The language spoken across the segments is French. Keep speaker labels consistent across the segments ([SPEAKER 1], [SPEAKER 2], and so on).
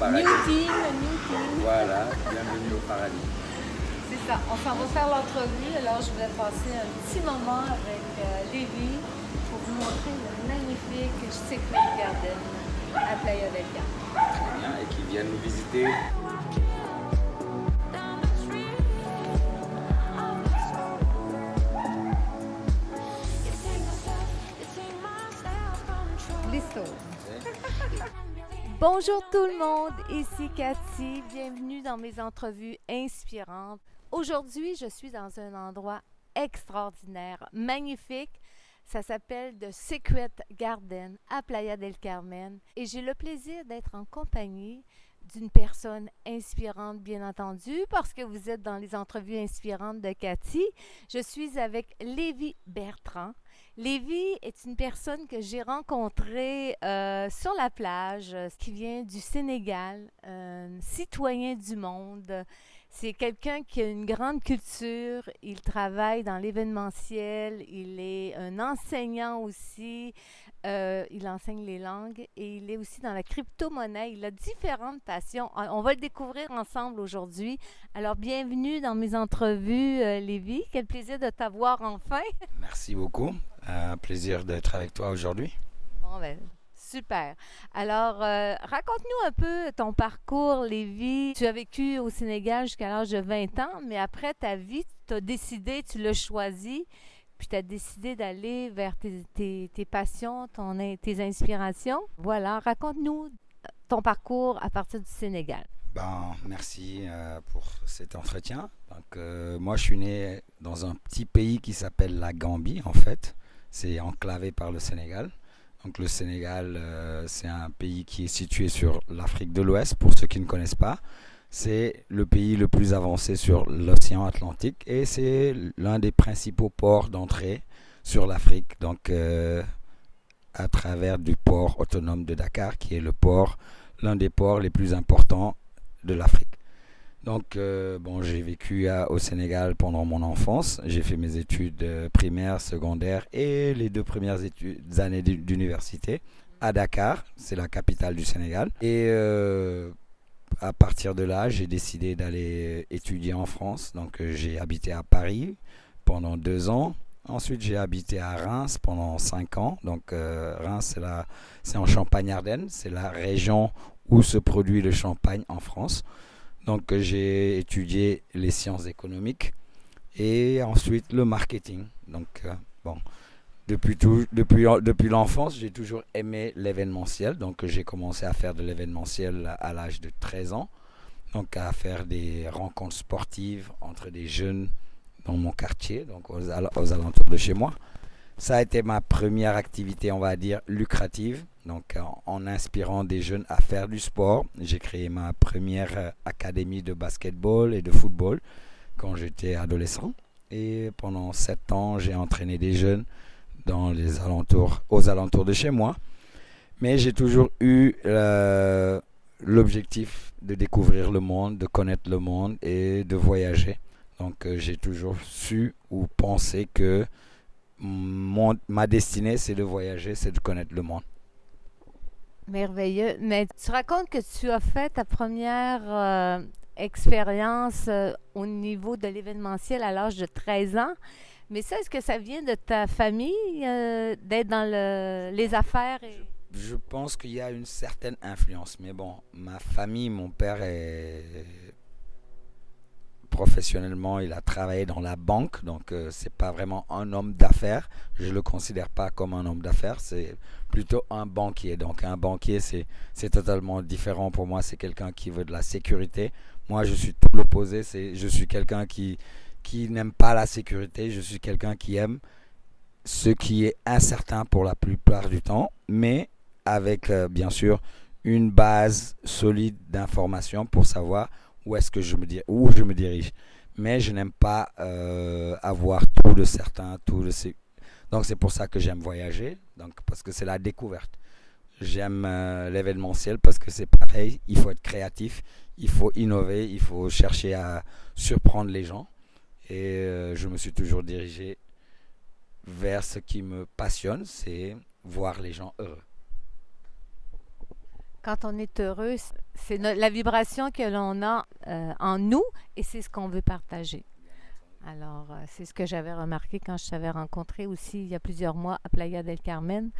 [SPEAKER 1] paradis.
[SPEAKER 2] New team, new team.
[SPEAKER 1] Voilà, bienvenue au paradis.
[SPEAKER 2] C'est ça. On s'en va faire l'entrevue. Alors, je voulais passer un petit moment avec Lévi pour vous montrer le magnifique Secret Garden à Playa del Carmen.
[SPEAKER 1] Très bien, et qui viennent nous visiter.
[SPEAKER 2] Listo. Bonjour tout le monde, ici Cathy. Bienvenue dans mes entrevues inspirantes. Aujourd'hui, je suis dans un endroit extraordinaire, magnifique. Ça s'appelle The Secret Garden à Playa del Carmen. Et j'ai le plaisir d'être en compagnie d'une personne inspirante, bien entendu, parce que vous êtes dans les entrevues inspirantes de Cathy. Je suis avec Lévi Bertrand. Lévi est une personne que j'ai rencontrée sur la plage, qui vient du Sénégal, citoyen du monde. C'est quelqu'un qui a une grande culture, il travaille dans l'événementiel, il est un enseignant aussi, il enseigne les langues et il est aussi dans la crypto-monnaie. Il a différentes passions. On va le découvrir ensemble aujourd'hui. Alors, bienvenue dans mes entrevues, Lévi. Quel plaisir de t'avoir enfin.
[SPEAKER 1] Merci beaucoup. Un plaisir d'être avec toi aujourd'hui.
[SPEAKER 2] Bon, ben, super. Alors, raconte-nous un peu ton parcours, Lévi. Tu as vécu au Sénégal jusqu'à l'âge de 20 ans, mais après ta vie, tu as décidé, tu l'as choisi, puis tu as décidé d'aller vers tes passions, tes inspirations. Voilà, raconte-nous ton parcours à partir du Sénégal.
[SPEAKER 1] Merci pour cet entretien. Donc, moi, je suis né dans un petit pays qui s'appelle la Gambie, en fait. C'est enclavé par le Sénégal. Donc, le Sénégal, c'est un pays qui est situé sur l'Afrique de l'Ouest, pour ceux qui ne connaissent pas. C'est le pays le plus avancé sur l'océan Atlantique et c'est l'un des principaux ports d'entrée sur l'Afrique. Donc, à travers du port autonome de Dakar, qui est l'un des ports les plus importants de l'Afrique. Donc, j'ai vécu au Sénégal pendant mon enfance. J'ai fait mes études primaires, secondaires et les 2 premières années d'université à Dakar, c'est la capitale du Sénégal. Et à partir de là, j'ai décidé d'aller étudier en France. Donc, j'ai habité à Paris pendant 2 ans. Ensuite, j'ai habité à Reims pendant 5 ans. Donc, Reims, c'est en Champagne-Ardenne. C'est la région où se produit le champagne en France. Donc, j'ai étudié les sciences économiques et ensuite le marketing. Donc, depuis l'enfance, j'ai toujours aimé l'événementiel. Donc, j'ai commencé à faire de l'événementiel à l'âge de 13 ans. Donc, à faire des rencontres sportives entre des jeunes dans mon quartier, donc aux alentours de chez moi. Ça a été ma première activité, on va dire, lucrative. Donc, en inspirant des jeunes à faire du sport, j'ai créé ma première académie de basketball et de football quand j'étais adolescent. Et pendant 7 ans, j'ai entraîné des jeunes aux alentours de chez moi. Mais j'ai toujours eu l'objectif de découvrir le monde, de connaître le monde et de voyager. Donc, j'ai toujours su ou pensé que ma destinée, c'est de voyager, c'est de connaître le monde.
[SPEAKER 2] Merveilleux. Mais tu racontes que tu as fait ta première expérience au niveau de l'événementiel à l'âge de 13 ans. Mais ça, est-ce que ça vient de ta famille, d'être dans les affaires?
[SPEAKER 1] Je pense qu'il y a une certaine influence. Mais bon, ma famille, mon père est professionnellement, il a travaillé dans la banque, donc c'est pas vraiment un homme d'affaires. Je le considère pas comme un homme d'affaires, c'est plutôt un banquier. Donc un banquier, c'est totalement différent pour moi. C'est quelqu'un qui veut de la sécurité. Moi, je suis tout l'opposé. Je suis quelqu'un qui n'aime pas la sécurité. Je suis quelqu'un qui aime ce qui est incertain pour la plupart du temps, mais avec bien sûr une base solide d'informations pour savoir où je me dirige. Mais je n'aime pas avoir tout de certain, Donc c'est pour ça que j'aime voyager, donc parce que c'est la découverte. J'aime l'événementiel parce que c'est pareil, il faut être créatif, il faut innover, il faut chercher à surprendre les gens. Et je me suis toujours dirigé vers ce qui me passionne, c'est voir les gens heureux.
[SPEAKER 2] Quand on est heureux, c'est la vibration que l'on a en nous et c'est ce qu'on veut partager. Alors, c'est ce que j'avais remarqué quand je t'avais rencontré aussi il y a plusieurs mois à Playa del Carmen.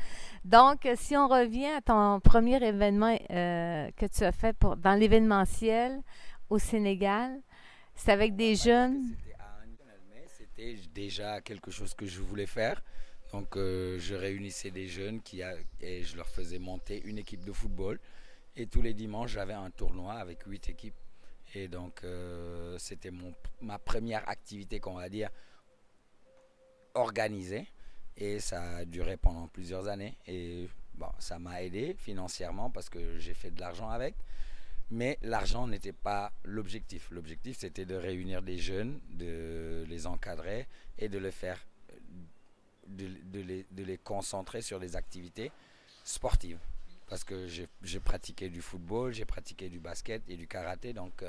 [SPEAKER 2] Donc, si on revient à ton premier événement que tu as fait dans l'événementiel au Sénégal, c'est avec des jeunes.
[SPEAKER 1] Mais c'était déjà quelque chose que je voulais faire. Donc, je réunissais des jeunes et je leur faisais monter une équipe de football. Et tous les dimanches, j'avais un tournoi avec 8 équipes. Et donc, c'était ma première activité, qu'on va dire, organisée. Et ça a duré pendant plusieurs années. Et bon, ça m'a aidé financièrement parce que j'ai fait de l'argent avec. Mais l'argent n'était pas l'objectif. L'objectif, c'était de réunir des jeunes, de les encadrer et de les faire, de les concentrer sur des activités sportives. Parce que j'ai pratiqué du football, j'ai pratiqué du basket et du karaté. Donc,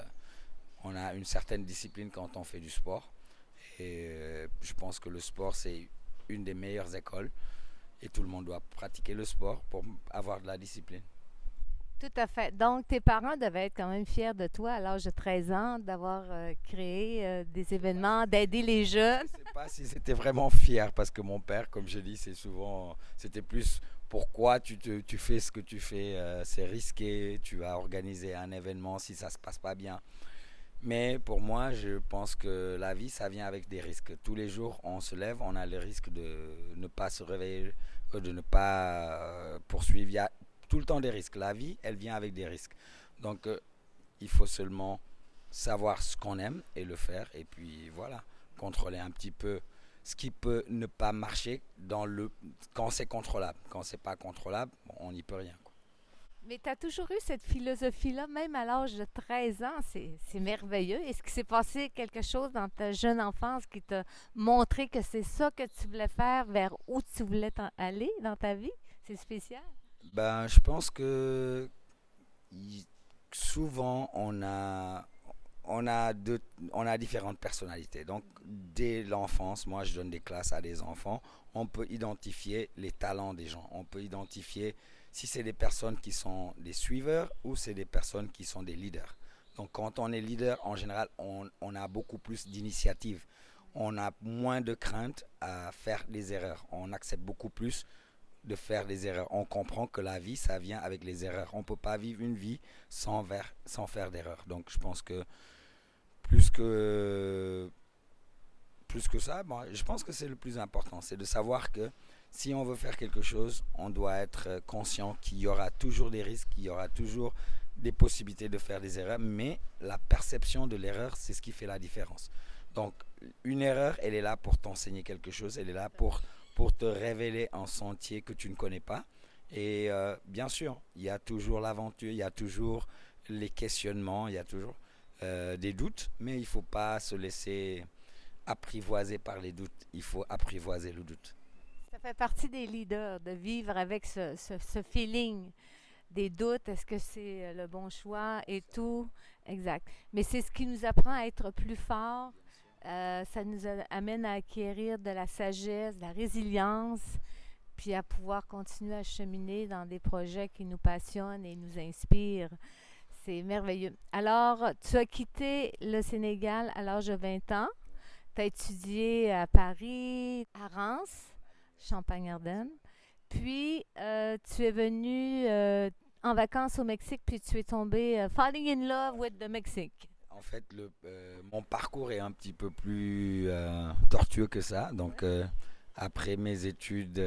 [SPEAKER 1] on a une certaine discipline quand on fait du sport. Et je pense que le sport, c'est une des meilleures écoles. Et tout le monde doit pratiquer le sport pour avoir de la discipline.
[SPEAKER 2] Tout à fait. Donc, tes parents devaient être quand même fiers de toi à l'âge de 13 ans d'avoir créé des événements, d'aider les
[SPEAKER 1] Je
[SPEAKER 2] jeunes.
[SPEAKER 1] ne sais pas si c'était vraiment fier parce que mon père, comme je dis, c'était plus pourquoi tu fais ce que tu fais, c'est risqué, tu vas organiser un événement si ça se passe pas bien. Mais pour moi, je pense que la vie, ça vient avec des risques. Tous les jours, on se lève, on a le risque de ne pas se réveiller, de ne pas poursuivre. Il y a tout le temps des risques. La vie, elle vient avec des risques. Donc, il faut seulement savoir ce qu'on aime et le faire. Et puis voilà, contrôler un petit peu ce qui peut ne pas marcher quand c'est contrôlable. Quand c'est pas contrôlable, bon, on n'y peut rien, quoi.
[SPEAKER 2] Mais tu as toujours eu cette philosophie-là, même à l'âge de 13 ans. C'est merveilleux. Est-ce qu'il s'est passé quelque chose dans ta jeune enfance qui t'a montré que c'est ça que tu voulais faire, vers où tu voulais aller dans ta vie? C'est spécial.
[SPEAKER 1] Ben, je pense que souvent on a différentes personnalités. Donc, dès l'enfance, moi je donne des classes à des enfants, on peut identifier les talents des gens. On peut identifier si c'est des personnes qui sont des suiveurs ou c'est des personnes qui sont des leaders. Donc, quand on est leader, en général, on a beaucoup plus d'initiative. On a moins de crainte à faire des erreurs. On accepte beaucoup plus de faire des erreurs. On comprend que la vie, ça vient avec les erreurs. On ne peut pas vivre une vie sans faire d'erreurs. Donc, je pense que plus que, plus que ça, bon, je pense que c'est le plus important. C'est de savoir que si on veut faire quelque chose, on doit être conscient qu'il y aura toujours des risques, qu'il y aura toujours des possibilités de faire des erreurs, mais la perception de l'erreur, c'est ce qui fait la différence. Donc, une erreur, elle est là pour t'enseigner quelque chose, elle est là pour te révéler un sentier que tu ne connais pas. Et bien sûr, il y a toujours l'aventure, il y a toujours les questionnements, il y a toujours des doutes, mais il ne faut pas se laisser apprivoiser par les doutes, il faut apprivoiser le doute.
[SPEAKER 2] Ça fait partie des leaders de vivre avec ce feeling des doutes. Est-ce que c'est le bon choix et tout? Exact. Mais c'est ce qui nous apprend à être plus forts. Ça nous amène à acquérir de la sagesse, de la résilience, puis à pouvoir continuer à cheminer dans des projets qui nous passionnent et nous inspirent. C'est merveilleux. Alors, tu as quitté le Sénégal à l'âge de 20 ans. Tu as étudié à Paris, à Reims, Champagne-Ardenne. Puis, tu es venu en vacances au Mexique, puis tu es tombé falling in love with the Mexique.
[SPEAKER 1] En fait, mon parcours est un petit peu plus tortueux que ça. Donc, après mes études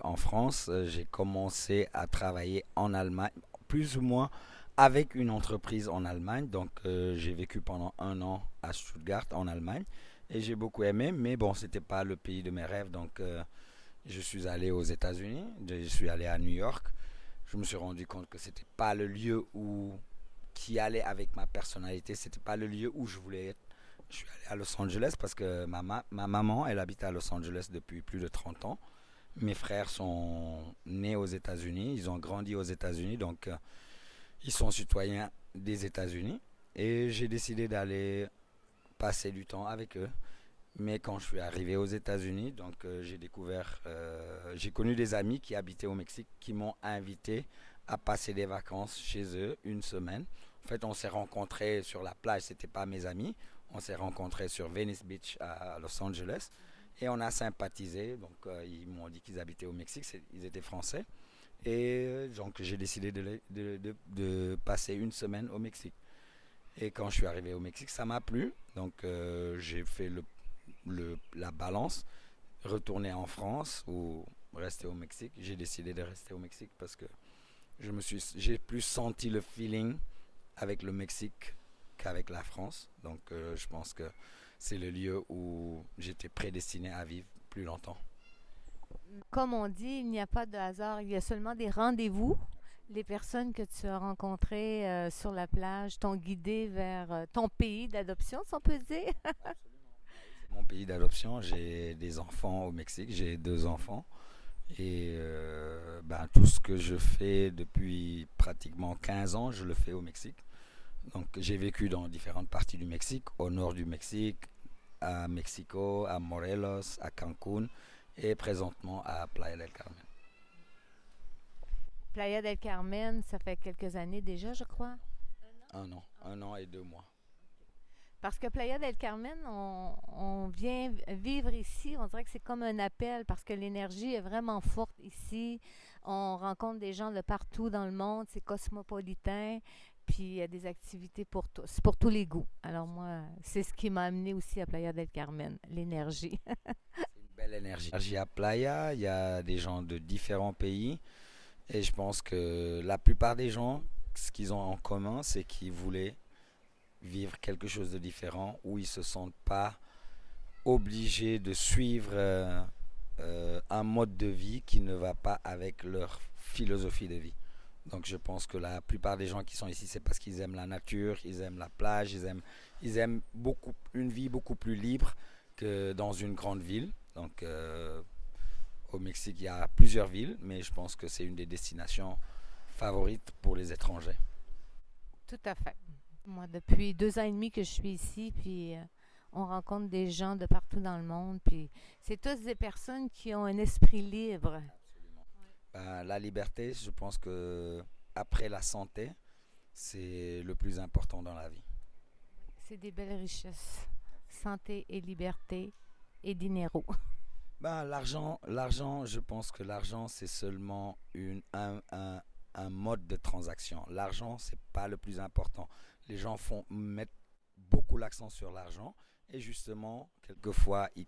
[SPEAKER 1] en France, j'ai commencé à travailler en Allemagne, plus ou moins avec une entreprise en Allemagne. Donc, j'ai vécu pendant un an à Stuttgart, en Allemagne, et j'ai beaucoup aimé. Mais bon, c'était pas le pays de mes rêves. Donc, je suis allé aux États-Unis, je suis allé à New York. Je me suis rendu compte que c'était pas le lieu qui allait avec ma personnalité. C'était pas le lieu où je voulais être. Je suis allé à Los Angeles parce que ma maman, elle habite à Los Angeles depuis plus de 30 ans. Mes frères sont nés aux États-Unis, ils ont grandi aux États-Unis, donc ils sont citoyens des États-Unis. Et j'ai décidé d'aller passer du temps avec eux. Mais quand je suis arrivé aux États-Unis, donc j'ai connu des amis qui habitaient au Mexique qui m'ont invité à passer des vacances chez eux, une semaine. En fait, on s'est rencontrés sur la plage, c'était pas mes amis. On s'est rencontrés sur Venice Beach à Los Angeles et on a sympathisé. Donc, ils m'ont dit qu'ils habitaient au Mexique, ils étaient français. Et donc, j'ai décidé de passer une semaine au Mexique. Et quand je suis arrivé au Mexique, ça m'a plu. Donc, j'ai fait la balance, retourner en France ou rester au Mexique. J'ai décidé de rester au Mexique parce que j'ai plus senti le feeling avec le Mexique qu'avec la France. Donc, je pense que c'est le lieu où j'étais prédestiné à vivre plus longtemps.
[SPEAKER 2] Comme on dit, il n'y a pas de hasard, il y a seulement des rendez-vous. Les personnes que tu as rencontrées sur la plage t'ont guidé vers ton pays d'adoption, si on peut dire.
[SPEAKER 1] C'est mon pays d'adoption. J'ai des enfants au Mexique. J'ai 2 enfants. Et tout ce que je fais depuis pratiquement 15 ans, je le fais au Mexique. Donc j'ai vécu dans différentes parties du Mexique, au nord du Mexique, à Mexico, à Morelos, à Cancún et présentement à Playa del Carmen.
[SPEAKER 2] Playa del Carmen, ça fait quelques années déjà, je crois.
[SPEAKER 1] 1 an et 2 mois.
[SPEAKER 2] Parce que Playa del Carmen, on vient vivre ici, on dirait que c'est comme un appel parce que l'énergie est vraiment forte ici. On rencontre des gens de partout dans le monde, c'est cosmopolitain, puis il y a des activités pour tous, pour tous les goûts. Alors moi, c'est ce qui m'a amené aussi à Playa del Carmen, l'énergie.
[SPEAKER 1] C'est une belle énergie. À Playa, il y a des gens de différents pays et je pense que la plupart des gens, ce qu'ils ont en commun, c'est qu'ils voulaient vivre quelque chose de différent où ils ne se sentent pas obligés de suivre un mode de vie qui ne va pas avec leur philosophie de vie. Donc je pense que la plupart des gens qui sont ici, c'est parce qu'ils aiment la nature, ils aiment la plage, ils aiment beaucoup, une vie beaucoup plus libre que dans une grande ville. Donc au Mexique, il y a plusieurs villes, mais je pense que c'est une des destinations favorites pour les étrangers.
[SPEAKER 2] Tout à fait. Moi, depuis 2 ans et demi que je suis ici, puis on rencontre des gens de partout dans le monde, puis c'est tous des personnes qui ont un esprit libre.
[SPEAKER 1] La liberté, je pense que après la santé, c'est le plus important dans la vie.
[SPEAKER 2] C'est des belles richesses. Santé et liberté et dinero.
[SPEAKER 1] L'argent, je pense que l'argent, c'est seulement un mode de transaction. L'argent, c'est pas le plus important. Les gens mettent beaucoup l'accent sur l'argent et justement, quelquefois, ils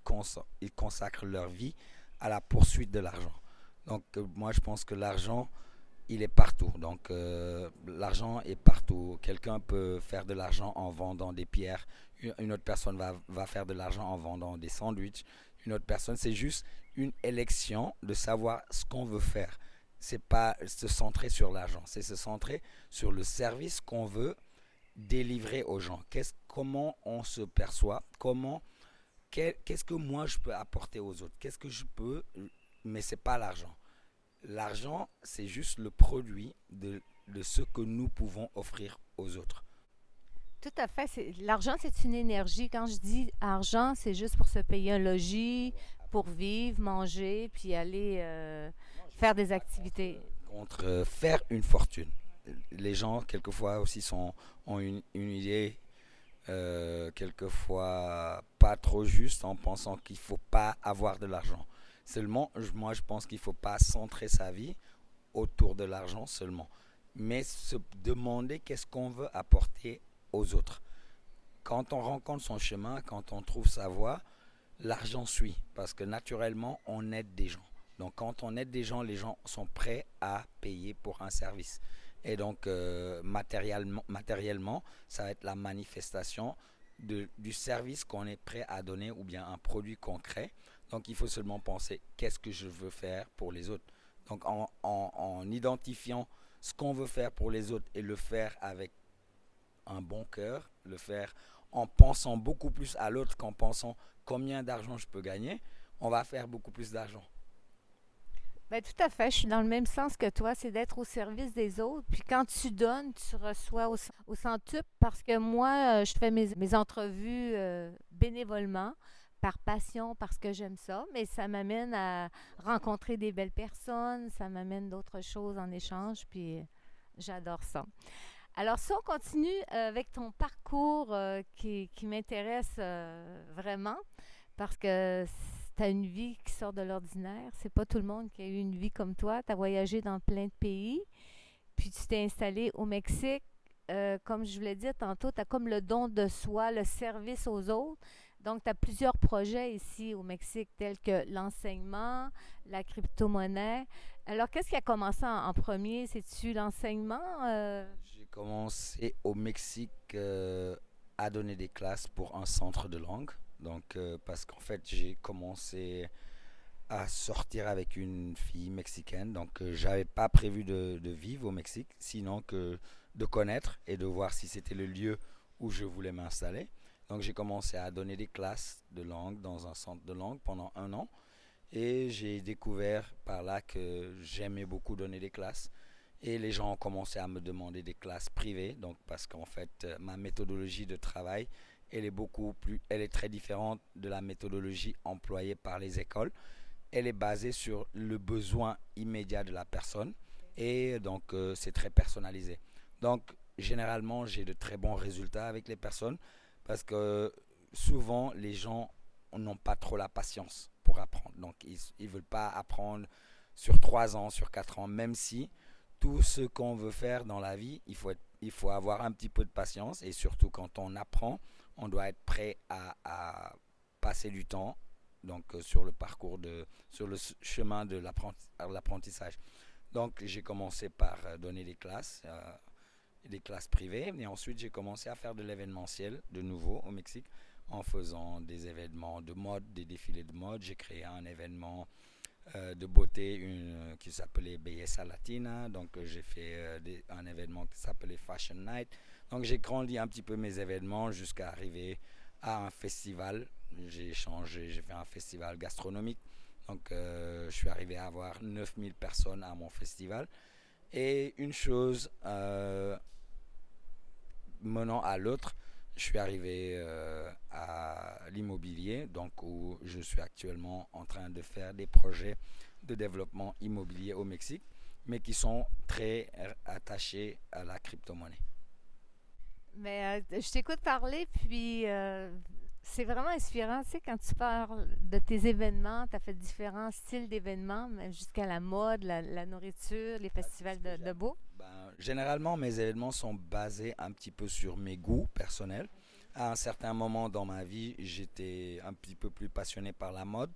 [SPEAKER 1] consacrent leur vie à la poursuite de l'argent. Donc, moi, je pense que l'argent, il est partout. Donc, l'argent est partout. Quelqu'un peut faire de l'argent en vendant des pierres. Une autre personne va faire de l'argent en vendant des sandwichs. Une autre personne, c'est juste une élection de savoir ce qu'on veut faire. C'est pas se centrer sur l'argent, c'est se centrer sur le service qu'on veut délivrer aux gens. Comment on se perçoit, qu'est-ce que moi je peux apporter aux autres, qu'est-ce que je peux, mais c'est pas l'argent. L'argent, c'est juste le produit de ce que nous pouvons offrir aux autres.
[SPEAKER 2] Tout à fait. L'argent, c'est une énergie. Quand je dis argent, c'est juste pour se payer un logis, pour vivre, manger, puis aller faire des activités.
[SPEAKER 1] Contre faire une fortune. Les gens, quelquefois aussi, ont une idée, quelquefois pas trop juste, en pensant qu'il ne faut pas avoir de l'argent. Seulement, moi, je pense qu'il ne faut pas centrer sa vie autour de l'argent seulement, mais se demander qu'est-ce qu'on veut apporter aux autres. Quand on rencontre son chemin, quand on trouve sa voie, l'argent suit, parce que naturellement, on aide des gens. Donc, quand on aide des gens, les gens sont prêts à payer pour un service. Et donc, matériellement, ça va être la manifestation du service qu'on est prêt à donner ou bien un produit concret. Donc, il faut seulement penser qu'est-ce que je veux faire pour les autres. Donc, en identifiant ce qu'on veut faire pour les autres et le faire avec un bon cœur, le faire en pensant beaucoup plus à l'autre qu'en pensant combien d'argent je peux gagner, on va faire beaucoup plus d'argent.
[SPEAKER 2] Ben, tout à fait. Je suis dans le même sens que toi, c'est d'être au service des autres. Puis quand tu donnes, tu reçois au centuple parce que moi, je fais mes entrevues bénévolement par passion, parce que j'aime ça, mais ça m'amène à rencontrer des belles personnes, ça m'amène d'autres choses en échange, puis j'adore ça. Alors, si on continue avec ton parcours qui m'intéresse vraiment, parce que tu as une vie qui sort de l'ordinaire, c'est pas tout le monde qui a eu une vie comme toi, tu as voyagé dans plein de pays, puis tu t'es installé au Mexique. Comme je voulais dire tantôt, tu as comme le don de soi, le service aux autres. Donc, tu as plusieurs projets ici au Mexique, tels que l'enseignement, la crypto-monnaie. Alors, qu'est-ce qui a commencé en premier? C'est-tu l'enseignement?
[SPEAKER 1] J'ai commencé au Mexique à donner des classes pour un centre de langue. Donc, parce qu'en fait, j'ai commencé à sortir avec une fille mexicaine. Donc, j'avais pas prévu de vivre au Mexique, sinon que de connaître et de voir si c'était le lieu où je voulais m'installer. Donc, j'ai commencé à donner des classes de langue dans un centre de langue pendant 1 an. Et j'ai découvert par là que j'aimais beaucoup donner des classes. Et les gens ont commencé à me demander des classes privées. Donc, parce qu'en fait, ma méthodologie de travail, elle est très différente de la méthodologie employée par les écoles. Elle est basée sur le besoin immédiat de la personne et donc c'est très personnalisé. Donc généralement j'ai de très bons résultats avec les personnes parce que souvent les gens n'ont pas trop la patience pour apprendre. Donc ils veulent pas apprendre sur 3 ans, sur 4 ans, même si tout ce qu'on veut faire dans la vie, il faut avoir un petit peu de patience et surtout quand on apprend, on doit être prêt à passer du temps donc sur le chemin de l'apprentissage. Donc j'ai commencé par donner des classes privées et ensuite j'ai commencé à faire de l'événementiel de nouveau au Mexique en faisant des événements de mode, des défilés de mode. J'ai créé un événement de beauté qui s'appelait Belleza Latina. Donc j'ai fait un événement qui s'appelait Fashion Night. Donc j'ai grandi un petit peu mes événements jusqu'à arriver à un festival. J'ai fait un festival gastronomique. Donc je suis arrivé à avoir 9000 personnes à mon festival. Et une chose menant à l'autre, je suis arrivé à l'immobilier, donc où je suis actuellement en train de faire des projets de développement immobilier au Mexique, mais qui sont très attachés à la crypto-monnaie.
[SPEAKER 2] Mais je t'écoute parler, puis c'est vraiment inspirant. Tu sais, quand tu parles de tes événements, tu as fait différents styles d'événements, mais jusqu'à la mode, la nourriture, les
[SPEAKER 1] Ah, c'est
[SPEAKER 2] festivals
[SPEAKER 1] ce que
[SPEAKER 2] de
[SPEAKER 1] j'aime.
[SPEAKER 2] beau.
[SPEAKER 1] Généralement, mes événements sont basés un petit peu sur mes goûts personnels. À un certain moment dans ma vie, j'étais un petit peu plus passionné par la mode.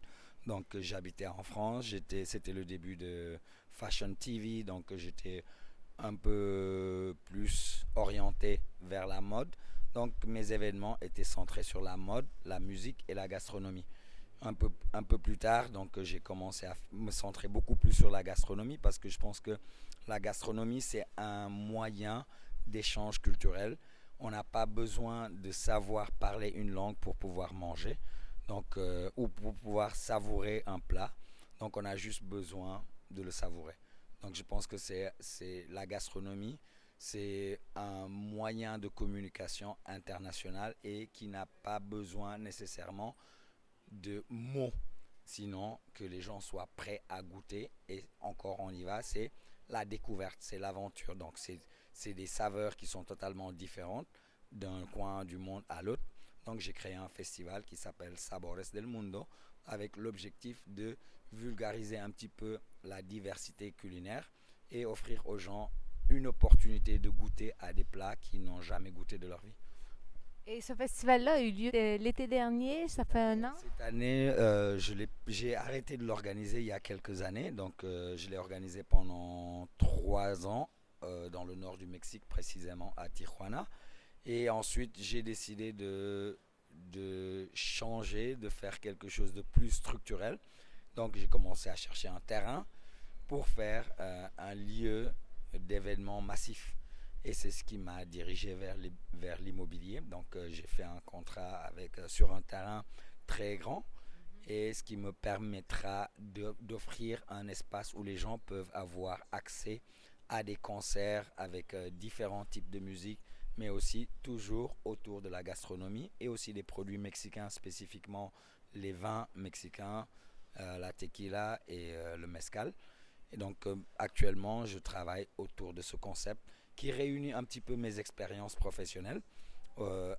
[SPEAKER 1] Donc, j'habitais en France. C'était le début de Fashion TV. Donc, j'étais un peu plus orienté vers la mode. Donc, mes événements étaient centrés sur la mode, la musique et la gastronomie. Un peu plus tard, donc j'ai commencé à me centrer beaucoup plus sur la gastronomie parce que je pense que la gastronomie, c'est un moyen d'échange culturel. On n'a pas besoin de savoir parler une langue pour pouvoir manger, donc, ou pour pouvoir savourer un plat. Donc, on a juste besoin de le savourer. Donc, je pense que c'est la gastronomie, c'est un moyen de communication international et qui n'a pas besoin nécessairement de mots, sinon que les gens soient prêts à goûter. Et encore, on y va, c'est la découverte, c'est l'aventure. Donc, c'est des saveurs qui sont totalement différentes d'un coin du monde à l'autre. Donc, j'ai créé un festival qui s'appelle Sabores del Mundo avec l'objectif de vulgariser un petit peu la diversité culinaire et offrir aux gens une opportunité de goûter à des plats qu'ils n'ont jamais goûté de leur vie.
[SPEAKER 2] Et ce festival-là a eu lieu l'été dernier, ça fait un an.
[SPEAKER 1] Cette année, j'ai arrêté de l'organiser il y a quelques années. Donc, je l'ai organisé pendant 3 ans dans le nord du Mexique, précisément à Tijuana. Et ensuite, j'ai décidé de changer, de faire quelque chose de plus structurel. Donc, j'ai commencé à chercher un terrain pour faire un lieu d'événements massifs. Et c'est ce qui m'a dirigé vers l'immobilier. Donc j'ai fait un contrat sur un terrain très grand et ce qui me permettra d'offrir un espace où les gens peuvent avoir accès à des concerts avec différents types de musique, mais aussi toujours autour de la gastronomie et aussi des produits mexicains, spécifiquement les vins mexicains, la tequila et le mezcal. Et donc actuellement, je travaille autour de ce concept qui réunit un petit peu mes expériences professionnelles.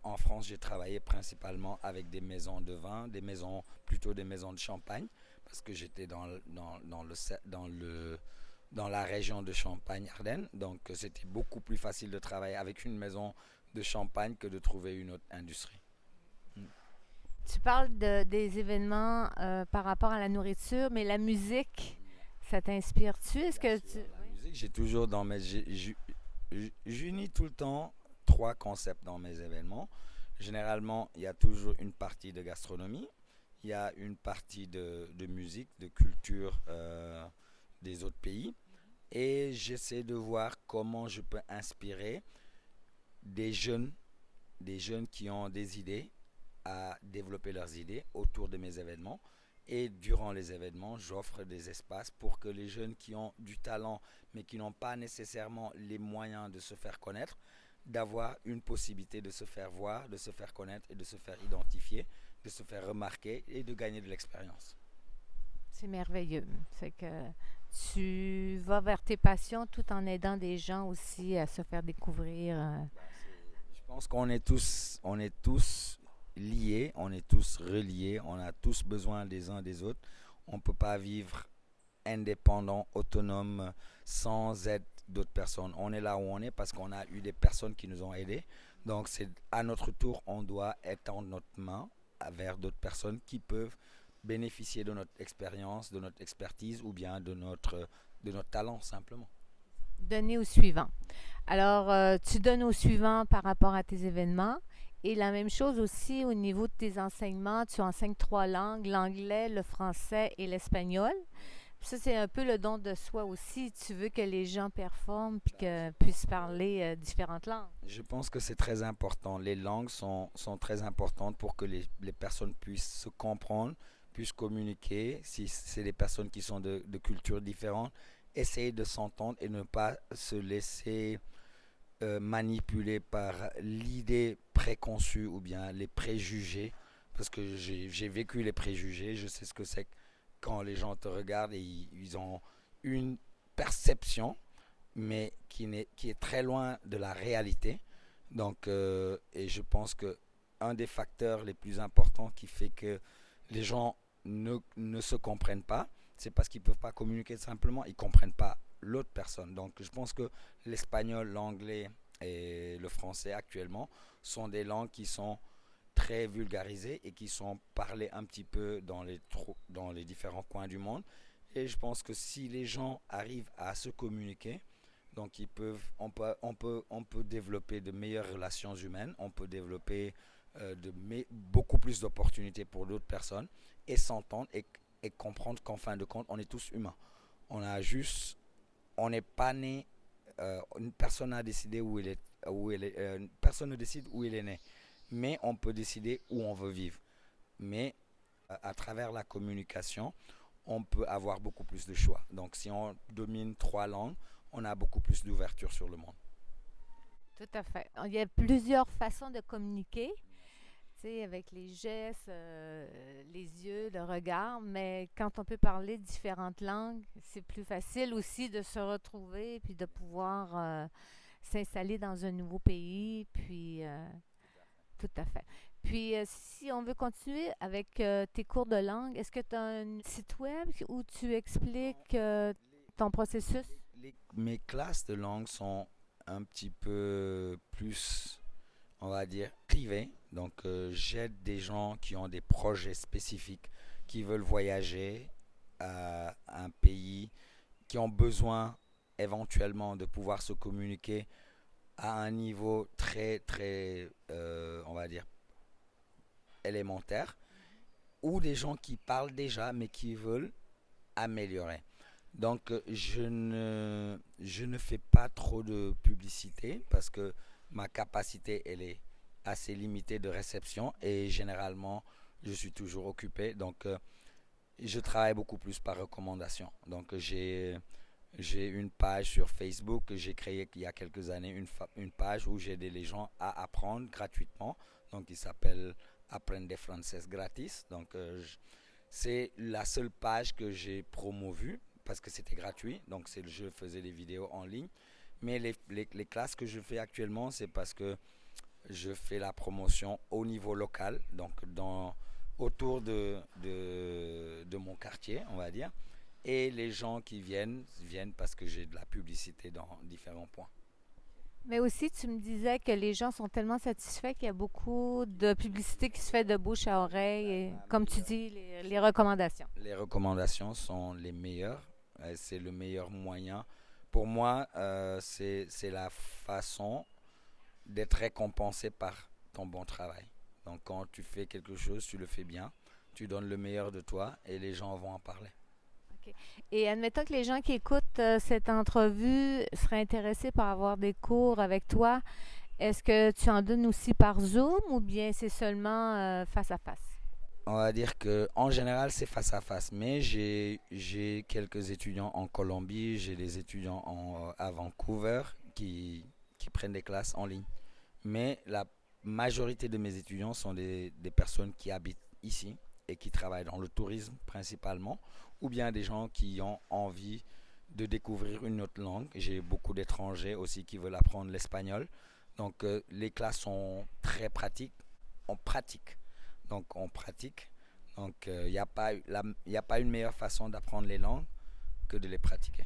[SPEAKER 1] En France, j'ai travaillé principalement avec des maisons de vin, plutôt des maisons de champagne, parce que j'étais dans la région de Champagne-Ardenne. Donc, c'était beaucoup plus facile de travailler avec une maison de champagne que de trouver une autre industrie.
[SPEAKER 2] Tu parles des événements par rapport à la nourriture, mais la musique, ça t'inspire-tu? Est-ce
[SPEAKER 1] Bien
[SPEAKER 2] que
[SPEAKER 1] sûr,
[SPEAKER 2] tu...
[SPEAKER 1] la
[SPEAKER 2] Oui.
[SPEAKER 1] musique, j'ai toujours dans mes... J'unis tout le temps trois concepts dans mes événements. Généralement, il y a toujours une partie de gastronomie, il y a une partie de musique, de culture des autres pays, et j'essaie de voir comment je peux inspirer des jeunes, des jeunes qui ont des idées à développer leurs idées autour de mes événements. Et durant les événements, j'offre des espaces pour que les jeunes qui ont du talent, mais qui n'ont pas nécessairement les moyens de se faire connaître, d'avoir une possibilité de se faire voir, de se faire connaître et de se faire identifier, de se faire remarquer et de gagner de l'expérience.
[SPEAKER 2] C'est merveilleux. C'est que tu vas vers tes passions tout en aidant des gens aussi à se faire découvrir.
[SPEAKER 1] Je pense qu'on est tous liés, on est tous reliés, on a tous besoin des uns des autres. On ne peut pas vivre indépendant, autonome, sans aide d'autres personnes. On est là où on est parce qu'on a eu des personnes qui nous ont aidés. Donc, c'est à notre tour, on doit étendre notre main vers d'autres personnes qui peuvent bénéficier de notre expérience, de notre expertise ou bien de notre talent simplement.
[SPEAKER 2] Donner au suivant. Alors, tu donnes au suivant par rapport à tes événements. Et la même chose aussi au niveau de tes enseignements. Tu enseignes trois langues, l'anglais, le français et l'espagnol. Ça, c'est un peu le don de soi aussi. Tu veux que les gens performent puis que puissent parler différentes langues.
[SPEAKER 1] Je pense que c'est très important. Les langues sont très importantes pour que les personnes puissent se comprendre, puissent communiquer. Si c'est des personnes qui sont de cultures différentes, essayer de s'entendre et ne pas se laisser manipuler par l'idée préconçue ou bien les préjugés. Parce que j'ai vécu les préjugés, je sais ce que c'est quand les gens te regardent et ils ont une perception mais qui est très loin de la réalité. Donc, et je pense que un des facteurs les plus importants qui fait que les gens ne se comprennent pas, c'est parce qu'ils ne peuvent pas communiquer simplement, ils ne comprennent pas l'autre personne. Donc, je pense que l'espagnol, l'anglais et le français actuellement sont des langues qui sont très vulgarisées et qui sont parlées un petit peu dans les différents coins du monde. Et je pense que si les gens arrivent à se communiquer, donc on peut développer de meilleures relations humaines, on peut développer beaucoup plus d'opportunités pour d'autres personnes et s'entendre et comprendre qu'en fin de compte, on est tous humains. On n'est pas né, personne n'a décidé personne ne décide où il est né, mais on peut décider où on veut vivre. Mais à travers la communication, on peut avoir beaucoup plus de choix. Donc si on domine trois langues, on a beaucoup plus d'ouverture sur le monde.
[SPEAKER 2] Tout à fait. Il y a plusieurs façons de communiquer, tu sais, avec les gestes, les yeux, le regard, mais quand on peut parler différentes langues, c'est plus facile aussi de se retrouver puis de pouvoir s'installer dans un nouveau pays, puis tout à fait. Puis, si on veut continuer avec tes cours de langue, est-ce que tu as un site web où tu expliques ton processus?
[SPEAKER 1] Mes classes de langue sont un petit peu plus, on va dire, privées. Donc, j'aide des gens qui ont des projets spécifiques, qui veulent voyager à un pays, qui ont besoin éventuellement de pouvoir se communiquer à un niveau très, très, on va dire, élémentaire, ou des gens qui parlent déjà, mais qui veulent améliorer. Donc, je ne fais pas trop de publicité parce que ma capacité, elle est assez limitée de réception et généralement, je suis toujours occupé. Donc, je travaille beaucoup plus par recommandation. Donc, j'ai J'ai une page sur Facebook que j'ai créée il y a quelques années, une page où j'aide les gens à apprendre gratuitement. Donc, il s'appelle Aprende Francés Gratis. Donc, c'est la seule page que j'ai promouvue parce que c'était gratuit. Donc, je faisais des vidéos en ligne. Mais les classes que je fais actuellement, c'est parce que je fais la promotion au niveau local, donc autour de mon quartier, on va dire. Et les gens qui viennent parce que j'ai de la publicité dans différents points.
[SPEAKER 2] Mais aussi, tu me disais que les gens sont tellement satisfaits qu'il y a beaucoup de publicité qui se fait de bouche à oreille. Et, comme tu dis, les recommandations.
[SPEAKER 1] Les recommandations sont les meilleures. C'est le meilleur moyen. Pour moi, c'est la façon d'être récompensé par ton bon travail. Donc quand tu fais quelque chose, tu le fais bien, tu donnes le meilleur de toi et les gens vont en parler.
[SPEAKER 2] OK. Et admettons que les gens qui écoutent cette entrevue seraient intéressés par avoir des cours avec toi. Est-ce que tu en donnes aussi par Zoom ou bien c'est seulement face à face?
[SPEAKER 1] On va dire que en général c'est face à face, mais j'ai quelques étudiants en Colombie, j'ai des étudiants à Vancouver qui prennent des classes en ligne. Mais la majorité de mes étudiants sont des personnes qui habitent ici et qui travaillent dans le tourisme principalement, ou bien des gens qui ont envie de découvrir une autre langue. J'ai beaucoup d'étrangers aussi qui veulent apprendre l'espagnol. Donc les classes sont très pratiques. On pratique. Donc on pratique. Donc il n'y a pas, y a pas une meilleure façon d'apprendre les langues que de les pratiquer.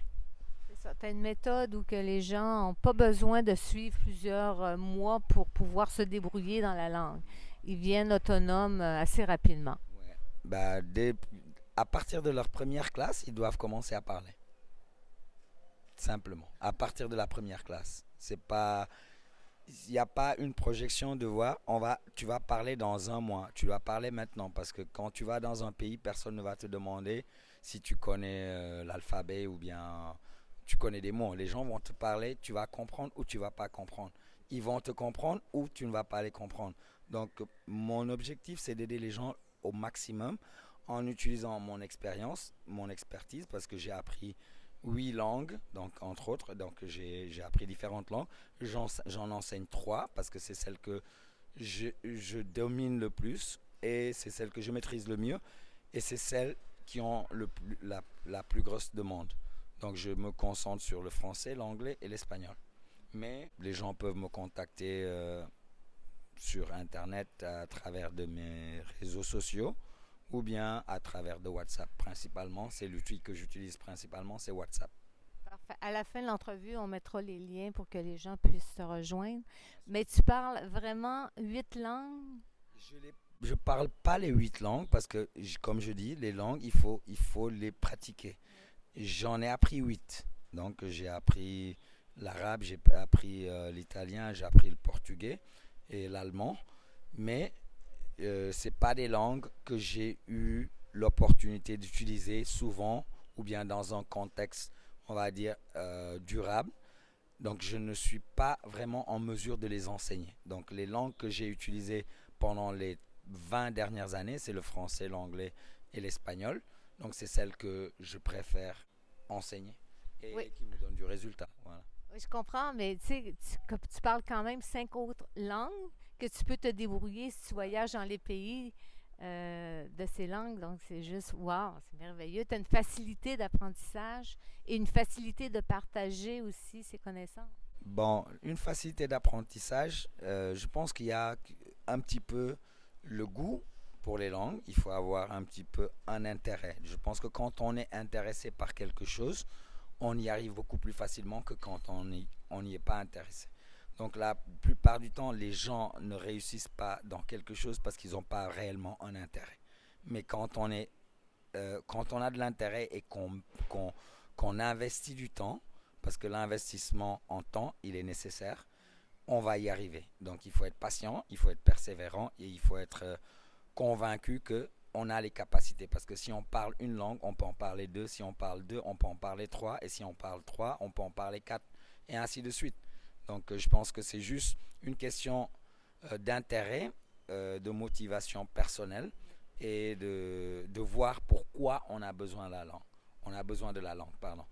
[SPEAKER 2] C'est ça. Tu as une méthode où que les gens n'ont pas besoin de suivre plusieurs mois pour pouvoir se débrouiller dans la langue. Ils viennent autonomes assez rapidement.
[SPEAKER 1] Ouais. Bah, à partir de leur première classe, ils doivent commencer à parler. Simplement. À partir de la première classe. C'est pas, il n'y a pas une projection de voir, tu vas parler dans un mois, tu vas parler maintenant, parce que quand tu vas dans un pays, personne ne va te demander si tu connais l'alphabet ou bien tu connais des mots. Les gens vont te parler, tu vas comprendre ou tu vas pas comprendre. Ils vont te comprendre ou tu ne vas pas les comprendre. Donc mon objectif, c'est d'aider les gens au maximum en utilisant mon expérience, mon expertise, parce que j'ai appris 8 langues, donc entre autres, donc j'ai appris différentes langues. J'en enseigne 3 parce que c'est celle que je domine le plus et c'est celle que je maîtrise le mieux et c'est celle qui ont la plus grosse demande. Donc je me concentre sur le français, l'anglais et l'espagnol. Mais les gens peuvent me contacter sur Internet à travers de mes réseaux sociaux ou bien à travers de WhatsApp principalement. C'est l'outil que j'utilise principalement, c'est WhatsApp.
[SPEAKER 2] Parfait. À la fin de l'entrevue, on mettra les liens pour que les gens puissent te rejoindre. Mais tu parles vraiment 8 langues?
[SPEAKER 1] Je parle pas les 8 langues parce que, comme je dis, les langues, il faut les pratiquer. J'en ai appris 8. Donc, j'ai appris l'arabe, j'ai appris l'italien, j'ai appris le portugais et l'allemand. Mais c'est pas des langues que j'ai eu l'opportunité d'utiliser souvent ou bien dans un contexte, on va dire, durable. Donc je ne suis pas vraiment en mesure de les enseigner. Donc les langues que j'ai utilisées pendant les 20 dernières années, c'est le français, l'anglais et l'espagnol. Donc c'est celles que je préfère enseigner
[SPEAKER 2] Oui,
[SPEAKER 1] et qui me donnent du résultat. Voilà.
[SPEAKER 2] oui, je comprends, mais tu sais, tu parles quand même 5 autres langues que tu peux te débrouiller si tu voyages dans les pays de ces langues. Donc, c'est juste, wow, c'est merveilleux. Tu as une facilité d'apprentissage et une facilité de partager aussi ses connaissances.
[SPEAKER 1] Bon, une facilité d'apprentissage, je pense qu'il y a un petit peu le goût pour les langues. Il faut avoir un petit peu un intérêt. Je pense que quand on est intéressé par quelque chose, on y arrive beaucoup plus facilement que quand on n'y est pas intéressé. Donc la plupart du temps, les gens ne réussissent pas dans quelque chose parce qu'ils n'ont pas réellement un intérêt. Mais quand on a de l'intérêt et qu'on investit du temps, parce que l'investissement en temps, il est nécessaire, on va y arriver. Donc il faut être patient, il faut être persévérant et il faut être convaincu que on a les capacités. Parce que si on parle une langue, on peut en parler deux. Si on parle deux, on peut en parler trois. Et si on parle trois, on peut en parler quatre. Et ainsi de suite. Donc je pense que c'est juste une question d'intérêt, de motivation personnelle et de voir pourquoi on a besoin de la langue. On a besoin de la langue, pardon.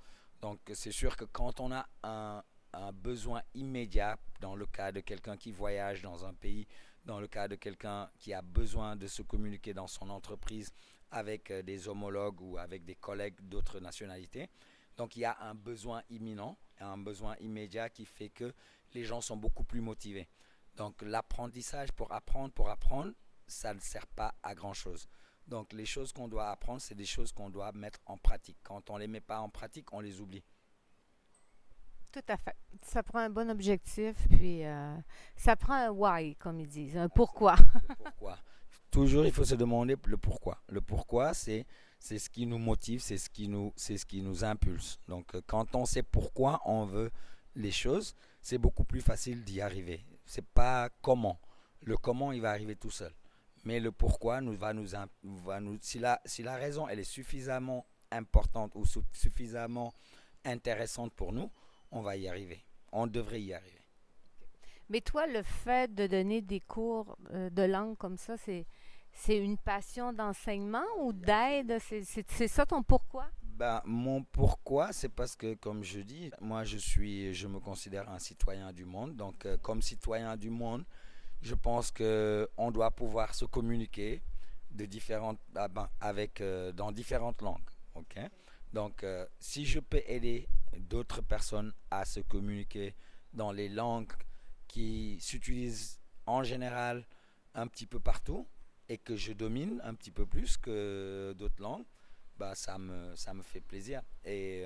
[SPEAKER 1] Donc c'est sûr que quand on a un besoin immédiat, dans le cas de quelqu'un qui voyage dans un pays, dans le cas de quelqu'un qui a besoin de se communiquer dans son entreprise avec des homologues ou avec des collègues d'autres nationalités, donc il y a un besoin imminent, un besoin immédiat qui fait que les gens sont beaucoup plus motivés. Donc l'apprentissage pour apprendre, ça ne sert pas à grand-chose. Donc les choses qu'on doit apprendre, c'est des choses qu'on doit mettre en pratique. Quand on ne les met pas en pratique, on les oublie.
[SPEAKER 2] Tout à fait. Ça prend un bon objectif, puis ça prend un why, comme ils disent, un pourquoi.
[SPEAKER 1] Le pourquoi. Toujours, il faut se demander le pourquoi. Le pourquoi, c'est ce qui nous motive, c'est ce qui nous impulse. Donc, quand on sait pourquoi on veut les choses, c'est beaucoup plus facile d'y arriver. C'est pas comment. Le comment, il va arriver tout seul. Mais le pourquoi si la raison elle est suffisamment importante ou suffisamment intéressante pour nous, on va y arriver. On devrait y arriver.
[SPEAKER 2] Mais toi, le fait de donner des cours de langue comme ça, c'est une passion d'enseignement ou d'aide? C'est ça ton pourquoi?
[SPEAKER 1] Ben, mon pourquoi, c'est parce que, comme je dis, moi je me considère un citoyen du monde. Donc, comme citoyen du monde, je pense que on doit pouvoir se communiquer dans différentes langues. Ok? Donc, si je peux aider d'autres personnes à se communiquer dans les langues qui s'utilisent en général un petit peu partout et que je domine un petit peu plus que d'autres langues, bah, ça me fait plaisir. Et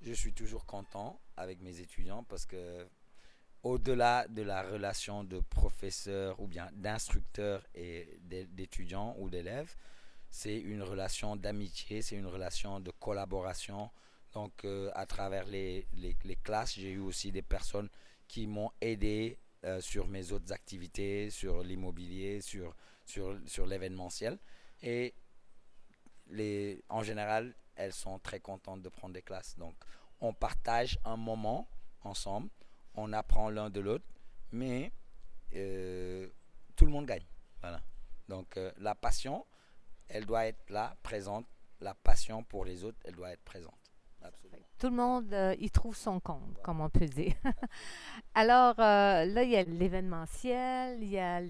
[SPEAKER 1] je suis toujours content avec mes étudiants parce que au-delà de la relation de professeur ou bien d'instructeur et d'étudiant ou d'élève, c'est une relation d'amitié, c'est une relation de collaboration. Donc, à travers les classes, j'ai eu aussi des personnes qui m'ont aidé sur mes autres activités, sur l'immobilier, sur l'événementiel. Et en général, elles sont très contentes de prendre des classes. Donc, on partage un moment ensemble, on apprend l'un de l'autre, mais euh, tout le monde gagne. Voilà. Donc, la passion, elle doit être là, présente. La passion pour les autres, elle doit être présente. Absolument.
[SPEAKER 2] Tout le monde y trouve son compte, comme on peut dire. Alors, là, il y a l'événementiel, il y a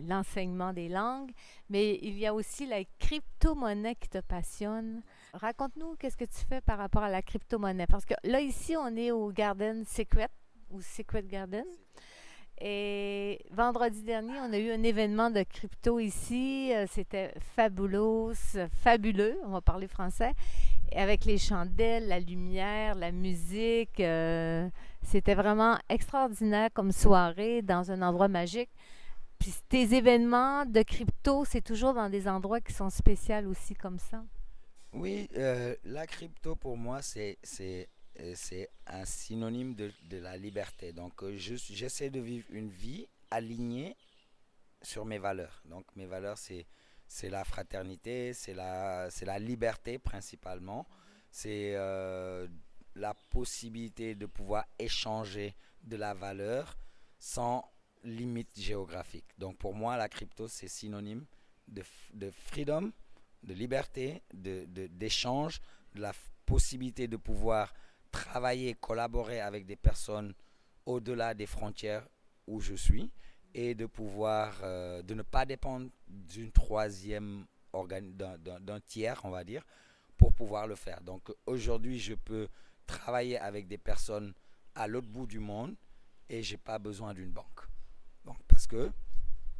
[SPEAKER 2] l'enseignement des langues, mais il y a aussi la crypto-monnaie qui te passionne. Raconte-nous qu'est-ce que tu fais par rapport à la crypto-monnaie. Parce que là, ici, on est au Garden Secret, ou Secret Garden. Et vendredi dernier, on a eu un événement de crypto ici. C'était fabuleux, on va parler français, avec les chandelles, la lumière, la musique. C'était vraiment extraordinaire comme soirée dans un endroit magique. Puis tes événements de crypto, c'est toujours dans des endroits qui sont spéciaux aussi comme ça.
[SPEAKER 1] Oui, la crypto pour moi, c'est un synonyme de la liberté. Donc, j'essaie de vivre une vie alignée sur mes valeurs. Donc, mes valeurs, c'est la fraternité, c'est la liberté principalement. C'est la possibilité de pouvoir échanger de la valeur sans limite géographique. Donc, pour moi, la crypto, c'est synonyme de freedom, de liberté, d'échange, de la possibilité de pouvoir travailler, collaborer avec des personnes au-delà des frontières où je suis et de pouvoir, de ne pas dépendre d'une troisième d'un tiers, on va dire, pour pouvoir le faire. Donc aujourd'hui, je peux travailler avec des personnes à l'autre bout du monde et j'ai pas besoin d'une banque. Donc parce que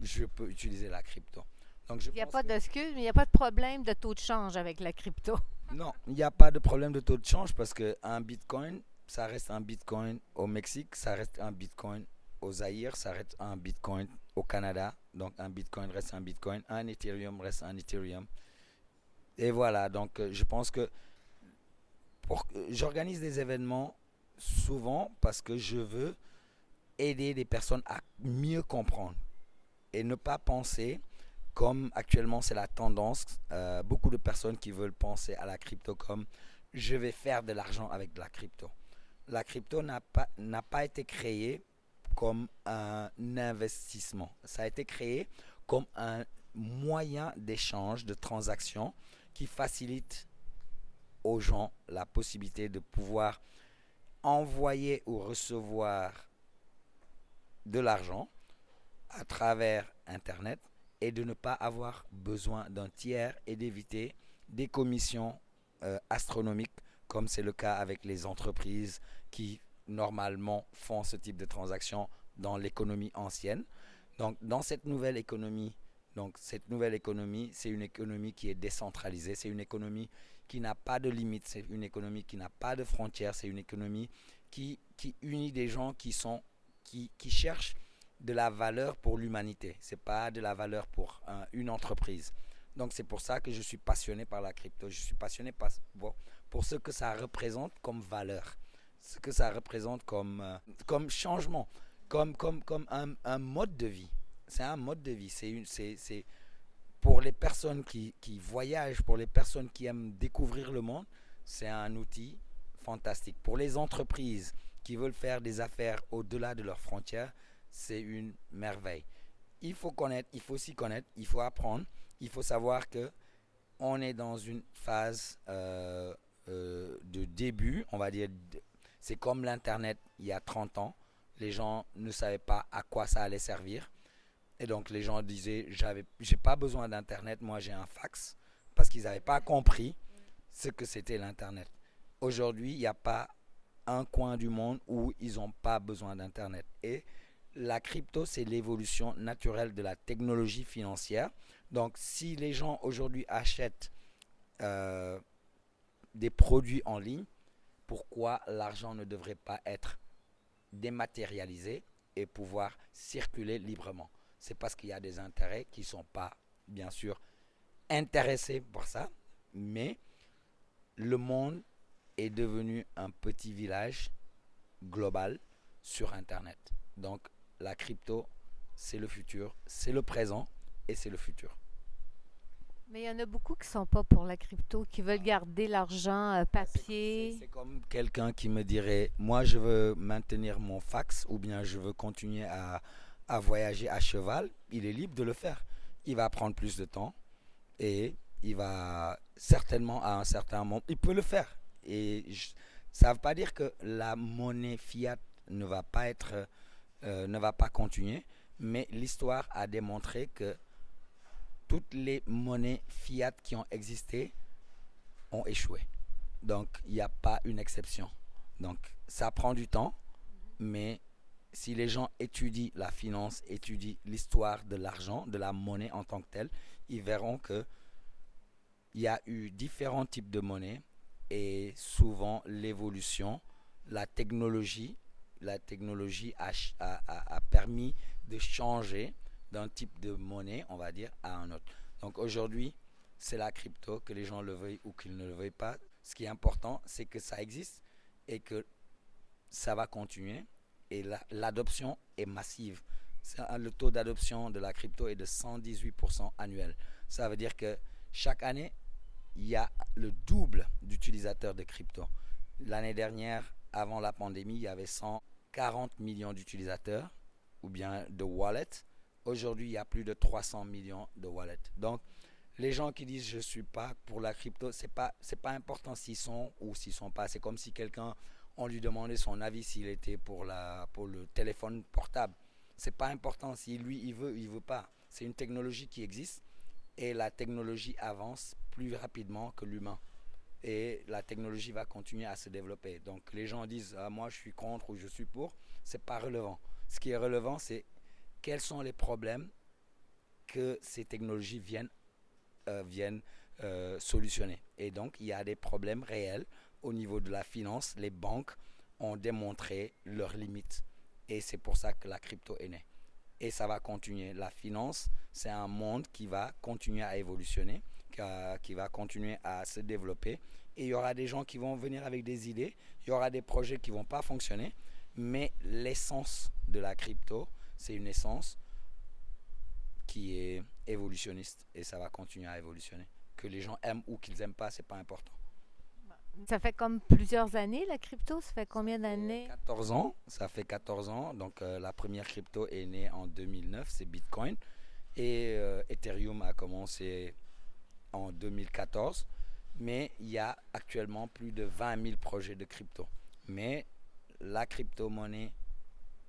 [SPEAKER 1] je peux utiliser la crypto. Donc je
[SPEAKER 2] Il n'y a
[SPEAKER 1] pense
[SPEAKER 2] pas
[SPEAKER 1] que
[SPEAKER 2] d'excuse, mais il n'y a pas de problème de taux de change avec la crypto.
[SPEAKER 1] non, il n'y a pas de problème de taux de change parce que un Bitcoin, ça reste un Bitcoin au Mexique, ça reste un Bitcoin au Zaïre, ça reste un Bitcoin au Canada. Donc un Bitcoin reste un Bitcoin, un Ethereum reste un Ethereum. Et voilà, donc je pense que j'organise des événements souvent parce que je veux aider les personnes à mieux comprendre et ne pas penser comme actuellement c'est la tendance, beaucoup de personnes qui veulent penser à la crypto comme je vais faire de l'argent avec de la crypto. La crypto n'a pas été créée comme un investissement. Ça a été créé comme un moyen d'échange, de transaction qui facilite aux gens la possibilité de pouvoir envoyer ou recevoir de l'argent à travers Internet et de ne pas avoir besoin d'un tiers et d'éviter des commissions astronomiques comme c'est le cas avec les entreprises qui normalement font ce type de transactions dans l'économie ancienne. Donc dans cette nouvelle économie, c'est une économie qui est décentralisée, c'est une économie qui n'a pas de limites, c'est une économie qui n'a pas de frontières, c'est une économie qui unit des gens qui cherchent de la valeur pour l'humanité. C'est pas de la valeur pour une entreprise. Donc c'est pour ça que je suis passionné par la crypto. Je suis passionné pour ce que ça représente comme valeur, ce que ça représente comme changement, comme un mode de vie. C'est un mode de vie. C'est pour les personnes qui voyagent, pour les personnes qui aiment découvrir le monde, c'est un outil fantastique. Pour les entreprises qui veulent faire des affaires au-delà de leurs frontières, c'est une merveille. Il faut connaître, il faut s'y connaître, il faut apprendre, il faut savoir que on est dans une phase de début, on va dire. C'est comme l'Internet il y a 30 ans. Les gens ne savaient pas à quoi ça allait servir. Et donc les gens disaient, j'ai pas besoin d'Internet, moi j'ai un fax. Parce qu'ils n'avaient pas compris ce que c'était l'Internet. Aujourd'hui, il n'y a pas un coin du monde où ils n'ont pas besoin d'Internet. Et la crypto, c'est l'évolution naturelle de la technologie financière. Donc, si les gens aujourd'hui achètent des produits en ligne, pourquoi l'argent ne devrait pas être dématérialisé et pouvoir circuler librement? C'est parce qu'il y a des intérêts qui ne sont pas, bien sûr, intéressés par ça, mais le monde est devenu un petit village global sur Internet. Donc, la crypto, c'est le futur, c'est le présent et c'est le futur.
[SPEAKER 2] Mais il y en a beaucoup qui sont pas pour la crypto, qui veulent garder l'argent papier.
[SPEAKER 1] C'est comme quelqu'un qui me dirait, moi je veux maintenir mon fax ou bien je veux continuer à voyager à cheval. Il est libre de le faire. Il va prendre plus de temps et il va certainement à un certain moment, il peut le faire. Ça ne veut pas dire que la monnaie fiat ne va pas ne va pas continuer, mais l'histoire a démontré que toutes les monnaies fiat qui ont existé ont échoué. Donc, il n'y a pas une exception. Donc, ça prend du temps, mais si les gens étudient la finance, étudient l'histoire de l'argent, de la monnaie en tant que telle, ils verront que il y a eu différents types de monnaies et souvent l'évolution, la technologie a permis de changer d'un type de monnaie, on va dire, à un autre. Donc aujourd'hui, c'est la crypto, que les gens le veuillent ou qu'ils ne le veuillent pas. Ce qui est important, c'est que ça existe et que ça va continuer. Et l'adoption est massive. Le taux d'adoption de la crypto est de 118% annuel. Ça veut dire que chaque année, il y a le double d'utilisateurs de crypto. L'année dernière, avant la pandémie, il y avait 140 millions d'utilisateurs ou bien de wallets. Aujourd'hui, il y a plus de 300 millions de wallets. Donc, les gens qui disent je ne suis pas pour la crypto, c'est pas important s'ils sont ou s'ils ne sont pas. C'est comme si quelqu'un, on lui demandait son avis s'il était pour le téléphone portable. C'est pas important si lui il veut pas. C'est une technologie qui existe et la technologie avance plus rapidement que l'humain. Et la technologie va continuer à se développer. Donc les gens disent moi je suis contre ou je suis pour, c'est pas relevant. Ce qui est relevant, c'est quels sont les problèmes que ces technologies viennent solutionner. Et donc, il y a des problèmes réels au niveau de la finance. Les banques ont démontré leurs limites. Et c'est pour ça que la crypto est née. Et ça va continuer. La finance, c'est un monde qui va continuer à évolutionner, qui va continuer à se développer. Et il y aura des gens qui vont venir avec des idées. Il y aura des projets qui ne vont pas fonctionner. Mais l'essence de la crypto, c'est une essence qui est évolutionniste et ça va continuer à évolutionner. Que les gens aiment ou qu'ils n'aiment pas, c'est pas important.
[SPEAKER 2] Ça fait comme plusieurs années, la crypto? Ça fait combien d'années?
[SPEAKER 1] 14 ans, ça fait 14 ans. Donc la première crypto est née en 2009, c'est Bitcoin. Et Ethereum a commencé en 2014. Mais il y a actuellement plus de 20 000 projets de crypto. Mais la crypto-monnaie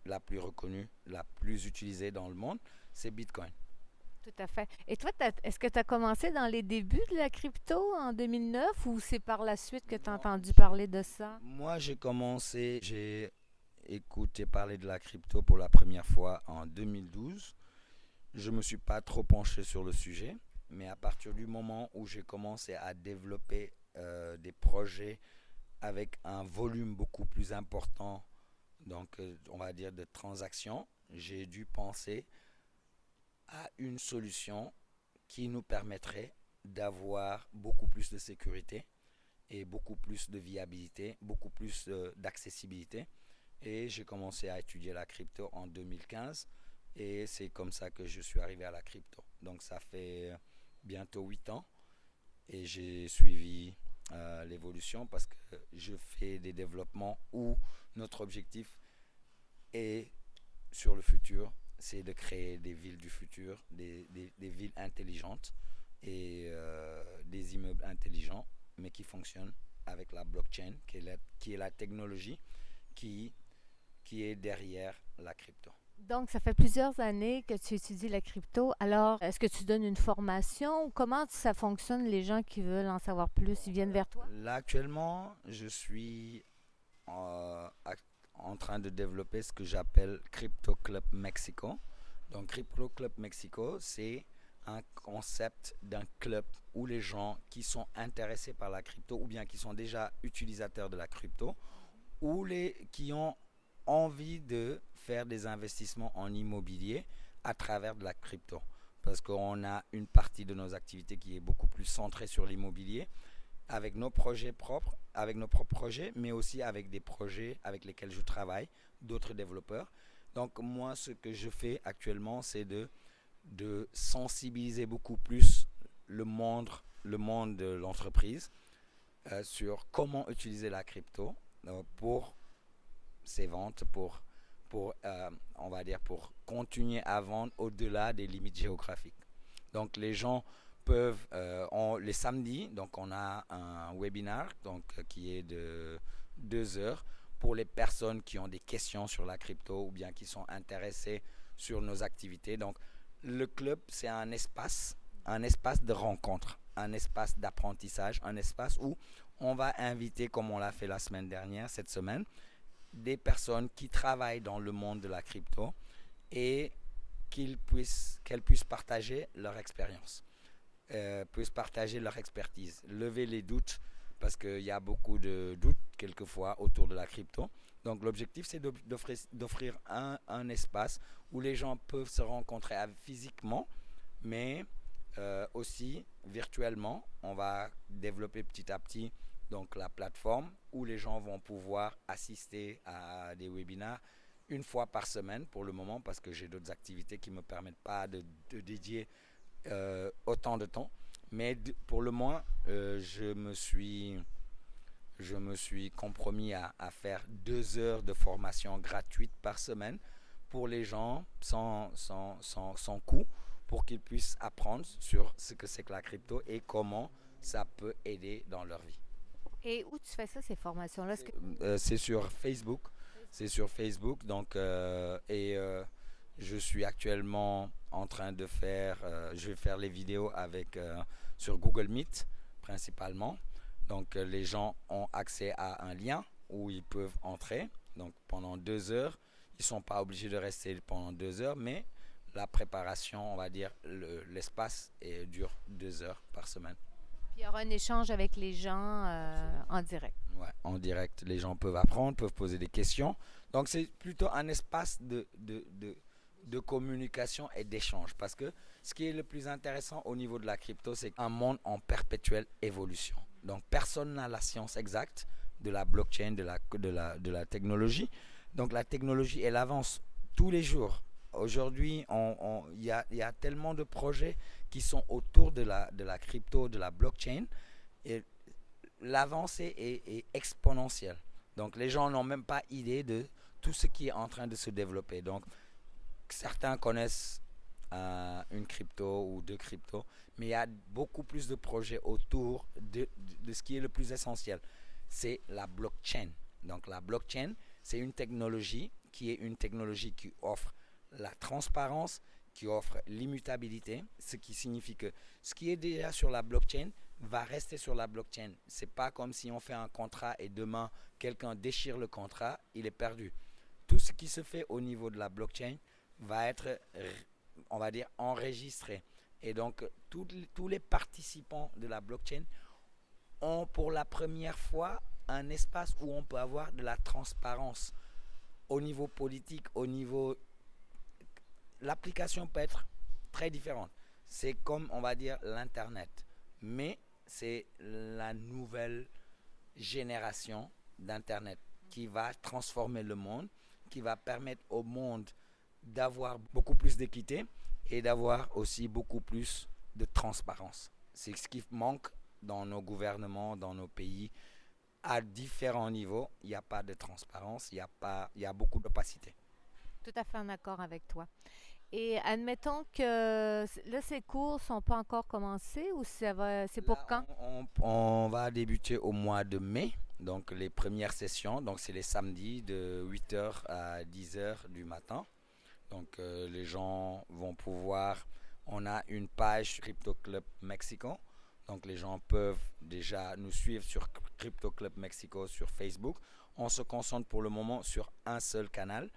[SPEAKER 1] la plus reconnue, la plus utilisée dans le monde, c'est Bitcoin.
[SPEAKER 2] Tout à fait. Et toi, est-ce que tu as commencé dans les débuts de la crypto en 2009 ou c'est par la suite que tu as
[SPEAKER 1] Non,
[SPEAKER 2] entendu parler de ça?
[SPEAKER 1] moi j'ai écouté parler de la crypto pour la première fois en 2012. Je ne me suis pas trop penché sur le sujet, mais à partir du moment où j'ai commencé à développer des projets avec un volume beaucoup plus important, donc on va dire de transactions, j'ai dû penser à une solution qui nous permettrait d'avoir beaucoup plus de sécurité et beaucoup plus de viabilité, beaucoup plus d'accessibilité. Et j'ai commencé à étudier la crypto en 2015 et c'est comme ça que je suis arrivé à la crypto. Donc ça fait bientôt 8 ans et j'ai suivi l'évolution parce que je fais des développements où notre objectif est sur le futur, c'est de créer des villes du futur, des villes intelligentes et des immeubles intelligents, mais qui fonctionnent avec la blockchain, qui est la technologie qui, qui est derrière la crypto.
[SPEAKER 2] Donc, ça fait plusieurs années que tu étudies la crypto. Alors, est-ce que tu donnes une formation ou comment ça fonctionne les gens qui veulent en savoir plus? Ils viennent vers toi?
[SPEAKER 1] Là, actuellement, je suis euh, en train de développer ce que j'appelle Crypto Club Mexico. Donc, Crypto Club Mexico, c'est un concept d'un club où les gens qui sont intéressés par la crypto ou bien qui sont déjà utilisateurs de la crypto ou qui ont envie de faire des investissements en immobilier à travers de la crypto. Parce qu'on a une partie de nos activités qui est beaucoup plus centrée sur l'immobilier, avec nos projets propres, avec nos propres projets, mais aussi avec des projets avec lesquels je travaille, d'autres développeurs. Donc moi, ce que je fais actuellement, c'est de sensibiliser beaucoup plus le monde de l'entreprise sur comment utiliser la crypto pour ses ventes, on va dire, pour continuer à vendre au-delà des limites géographiques. Donc les gens peuvent, les samedis, donc on a un webinar donc, qui est de 2 heures pour les personnes qui ont des questions sur la crypto ou bien qui sont intéressées sur nos activités. Donc le club, c'est un espace de rencontre, un espace d'apprentissage, un espace où on va inviter, comme on l'a fait la semaine dernière, cette semaine, des personnes qui travaillent dans le monde de la crypto et qu'elles puissent partager leur expérience, puissent partager leur expertise, lever les doutes, parce qu'il y a beaucoup de doutes quelquefois autour de la crypto. Donc l'objectif, c'est d'offrir un espace où les gens peuvent se rencontrer physiquement, mais aussi virtuellement. On va développer petit à petit donc la plateforme où les gens vont pouvoir assister à des webinaires une fois par semaine pour le moment parce que j'ai d'autres activités qui ne me permettent pas de dédier autant de temps. Mais pour le moment, je me suis compromis à faire 2 heures de formation gratuite par semaine pour les gens sans coût pour qu'ils puissent apprendre sur ce que c'est que la crypto et comment ça peut aider dans leur vie.
[SPEAKER 2] Et où tu fais ça, ces formations-là?
[SPEAKER 1] C'est sur Facebook. C'est sur Facebook. Donc, je suis actuellement en train de faire, je vais faire les vidéos sur Google Meet principalement. Donc, les gens ont accès à un lien où ils peuvent entrer. Donc, pendant 2 heures, ils ne sont pas obligés de rester pendant 2 heures, mais la préparation, on va dire, l'espace dure 2 heures par semaine.
[SPEAKER 2] Puis il y aura un échange avec les gens en direct.
[SPEAKER 1] Ouais, en direct, les gens peuvent apprendre, peuvent poser des questions. Donc, c'est plutôt un espace de communication et d'échange. Parce que ce qui est le plus intéressant au niveau de la crypto, c'est un monde en perpétuelle évolution. Donc, personne n'a la science exacte de la blockchain, de la technologie. Donc, la technologie, elle avance tous les jours. Aujourd'hui, il y a tellement de projets qui sont autour de la crypto, de la blockchain. Et l'avancée est exponentielle. Donc, les gens n'ont même pas idée de tout ce qui est en train de se développer. Donc, certains connaissent une crypto ou deux cryptos, mais il y a beaucoup plus de projets autour de ce qui est le plus essentiel. C'est la blockchain. Donc la blockchain, c'est une technologie qui offre la transparence, qui offre l'immutabilité, ce qui signifie que ce qui est déjà sur la blockchain va rester sur la blockchain. C'est pas comme si on fait un contrat et demain quelqu'un déchire le contrat, il est perdu. Tout ce qui se fait au niveau de la blockchain va être, on va dire, enregistré. Et donc, tous les participants de la blockchain ont pour la première fois un espace où on peut avoir de la transparence au niveau politique, au niveau... L'application peut être très différente. C'est comme, on va dire, l'Internet. Mais c'est la nouvelle génération d'Internet qui va transformer le monde, qui va permettre au monde d'avoir beaucoup plus d'équité et d'avoir aussi beaucoup plus de transparence. C'est ce qui manque dans nos gouvernements, dans nos pays. À différents niveaux, il n'y a pas de transparence, il y a beaucoup d'opacité.
[SPEAKER 2] Tout à fait en accord avec toi. Et admettons que là, ces cours ne sont pas encore commencés ou c'est pour
[SPEAKER 1] Là,
[SPEAKER 2] quand?
[SPEAKER 1] on va débuter au mois de mai, donc les premières sessions, donc c'est les samedis de 8 heures à 10 heures du matin. Donc les gens vont pouvoir, on a une page Crypto Club Mexico, donc les gens peuvent déjà nous suivre sur Crypto Club Mexico sur Facebook. On se concentre pour le moment sur un seul canal,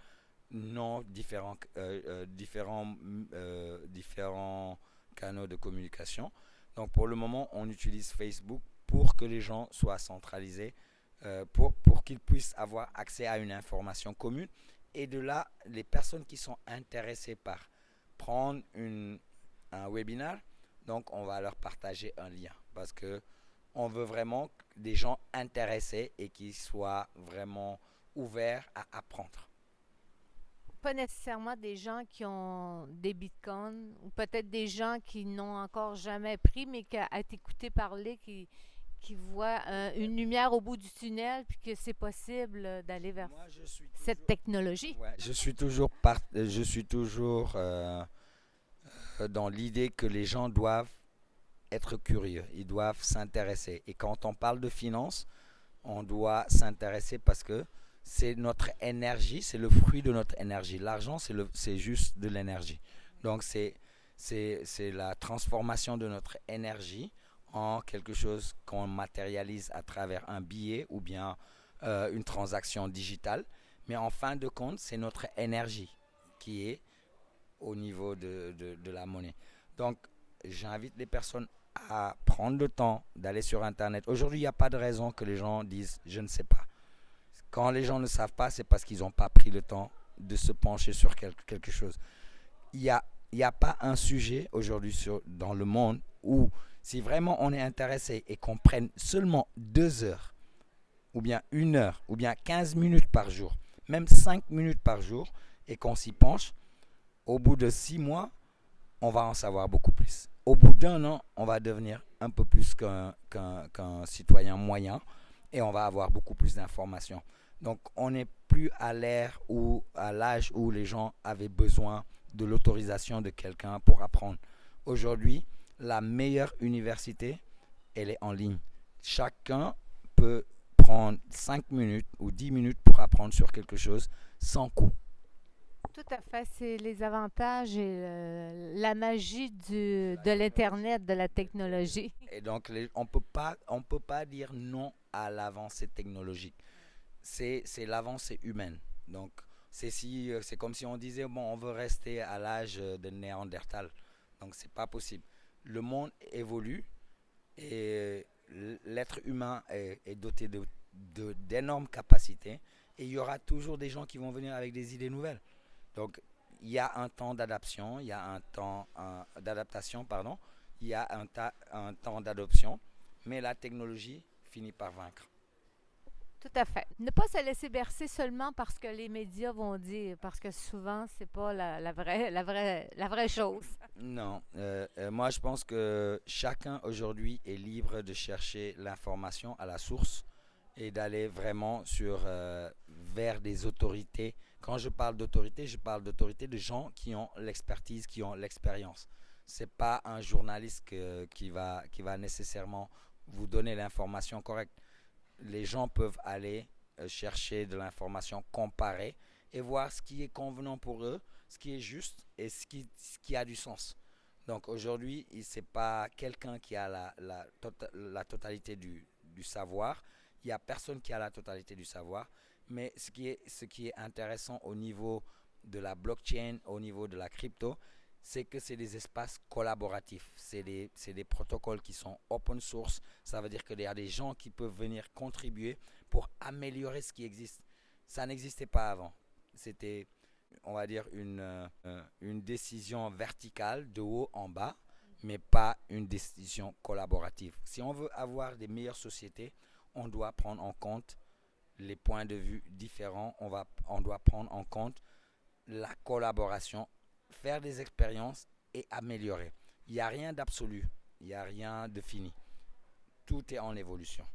[SPEAKER 1] non différents canaux de communication. Donc pour le moment, on utilise Facebook pour que les gens soient centralisés, pour qu'ils puissent avoir accès à une information commune. Et de là, les personnes qui sont intéressées par prendre un webinaire, donc on va leur partager un lien parce que on veut vraiment des gens intéressés et qui soient vraiment ouverts à apprendre.
[SPEAKER 2] Pas nécessairement des gens qui ont des bitcoins ou peut-être des gens qui n'ont encore jamais pris, mais qu'à t'écouter parler, qui voient une lumière au bout du tunnel, puis que c'est possible d'aller vers
[SPEAKER 1] Moi,
[SPEAKER 2] cette technologie.
[SPEAKER 1] ouais, je suis toujours dans l'idée que les gens doivent être curieux, ils doivent s'intéresser. Et quand on parle de finance, on doit s'intéresser parce que c'est notre énergie, c'est le fruit de notre énergie. L'argent, c'est juste de l'énergie. Donc, c'est la transformation de notre énergie en quelque chose qu'on matérialise à travers un billet ou bien une transaction digitale. Mais en fin de compte, c'est notre énergie qui est au niveau de la monnaie. Donc, j'invite les personnes à prendre le temps d'aller sur Internet. Aujourd'hui, il n'y a pas de raison que les gens disent « je ne sais pas ». Quand les gens ne savent pas, c'est parce qu'ils n'ont pas pris le temps de se pencher sur quelque chose. Il y a pas un sujet aujourd'hui dans le monde où si vraiment on est intéressé et qu'on prenne seulement 2 heures, ou bien 1 heure, ou bien 15 minutes par jour, même 5 minutes par jour, et qu'on s'y penche, au bout de 6 mois, on va en savoir beaucoup plus. Au bout d'un an, on va devenir un peu plus qu'un citoyen moyen et on va avoir beaucoup plus d'informations. Donc, on n'est plus à l'ère ou à l'âge où les gens avaient besoin de l'autorisation de quelqu'un pour apprendre. Aujourd'hui, la meilleure université, elle est en ligne. Chacun peut prendre 5 minutes ou 10 minutes pour apprendre sur quelque chose sans coût.
[SPEAKER 2] Tout à fait, c'est les avantages et la magie de l'Internet, de la technologie.
[SPEAKER 1] Et donc, on peut pas dire non à l'avancée technologique. C'est l'avancée humaine. Donc, c'est comme si on disait, bon, on veut rester à l'âge de Néandertal. Donc, c'est pas possible. Le monde évolue et l'être humain est doté d'énormes capacités et il y aura toujours des gens qui vont venir avec des idées nouvelles. Donc, il y a un temps d'adaptation, il y a un temps d'adaptation, pardon, il y a un temps d'adoption, mais la technologie finit par vaincre.
[SPEAKER 2] Tout à fait. Ne pas se laisser bercer seulement parce que les médias vont dire, parce que souvent, c'est pas la vraie chose.
[SPEAKER 1] Non, moi je pense que chacun aujourd'hui est libre de chercher l'information à la source et d'aller vraiment vers des autorités. Quand je parle d'autorité de gens qui ont l'expertise, qui ont l'expérience. C'est pas un journaliste qui va nécessairement vous donner l'information correcte. Les gens peuvent aller chercher de l'information comparée et voir ce qui est convenant pour eux, ce qui est juste et ce qui a du sens. Donc aujourd'hui, ce n'est pas quelqu'un qui a la totalité du savoir. Il n'y a personne qui a la totalité du savoir. Mais ce qui est intéressant au niveau de la blockchain, au niveau de la crypto, c'est que c'est des espaces collaboratifs. C'est des protocoles qui sont open source. Ça veut dire qu'il y a des gens qui peuvent venir contribuer pour améliorer ce qui existe. Ça n'existait pas avant. C'était, on va dire, une décision verticale de haut en bas, mais pas une décision collaborative. Si on veut avoir des meilleures sociétés, on doit prendre en compte les points de vue différents. On doit prendre en compte la collaboration, faire des expériences et améliorer. Il n'y a rien d'absolu, il n'y a rien de fini. Tout est en évolution.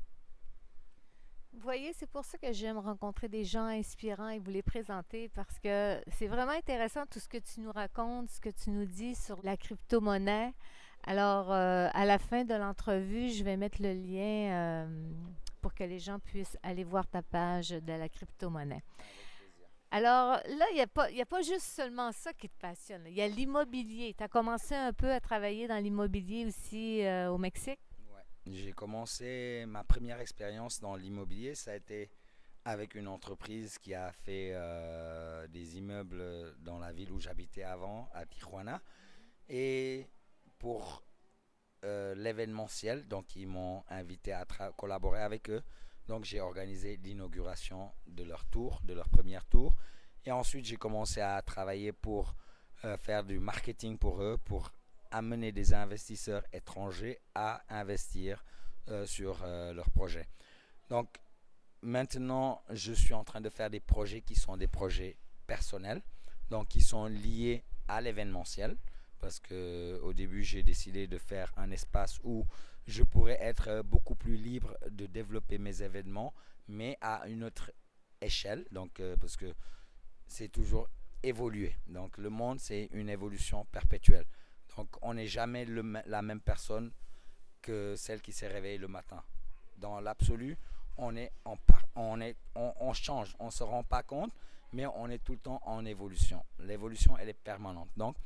[SPEAKER 2] Vous voyez, c'est pour ça que j'aime rencontrer des gens inspirants et vous les présenter parce que c'est vraiment intéressant tout ce que tu nous racontes, ce que tu nous dis sur la crypto-monnaie. Alors, à la fin de l'entrevue, je vais mettre le lien pour que les gens puissent aller voir ta page de la crypto-monnaie. Alors là, il y a pas juste seulement ça qui te passionne. Il y a l'immobilier. Tu as commencé un peu à travailler dans l'immobilier aussi au Mexique?
[SPEAKER 1] Ouais. J'ai commencé ma première expérience dans l'immobilier, ça a été avec une entreprise qui a fait des immeubles dans la ville où j'habitais avant, à Tijuana. Et pour l'événementiel, donc ils m'ont invité à collaborer avec eux. Donc j'ai organisé l'inauguration de leur tour, de leur première tour. Et ensuite j'ai commencé à travailler pour faire du marketing pour eux, pour amener des investisseurs étrangers à investir sur leurs projets. Donc maintenant je suis en train de faire des projets qui sont des projets personnels, donc qui sont liés à l'événementiel. Parce qu'au début, j'ai décidé de faire un espace où je pourrais être beaucoup plus libre de développer mes événements, mais à une autre échelle. Donc, parce que c'est toujours évolué. Donc, le monde, c'est une évolution perpétuelle. Donc, on n'est jamais la même personne que celle qui s'est réveillée le matin. Dans l'absolu, on change. On ne se rend pas compte, mais on est tout le temps en évolution. L'évolution, elle est permanente. Donc,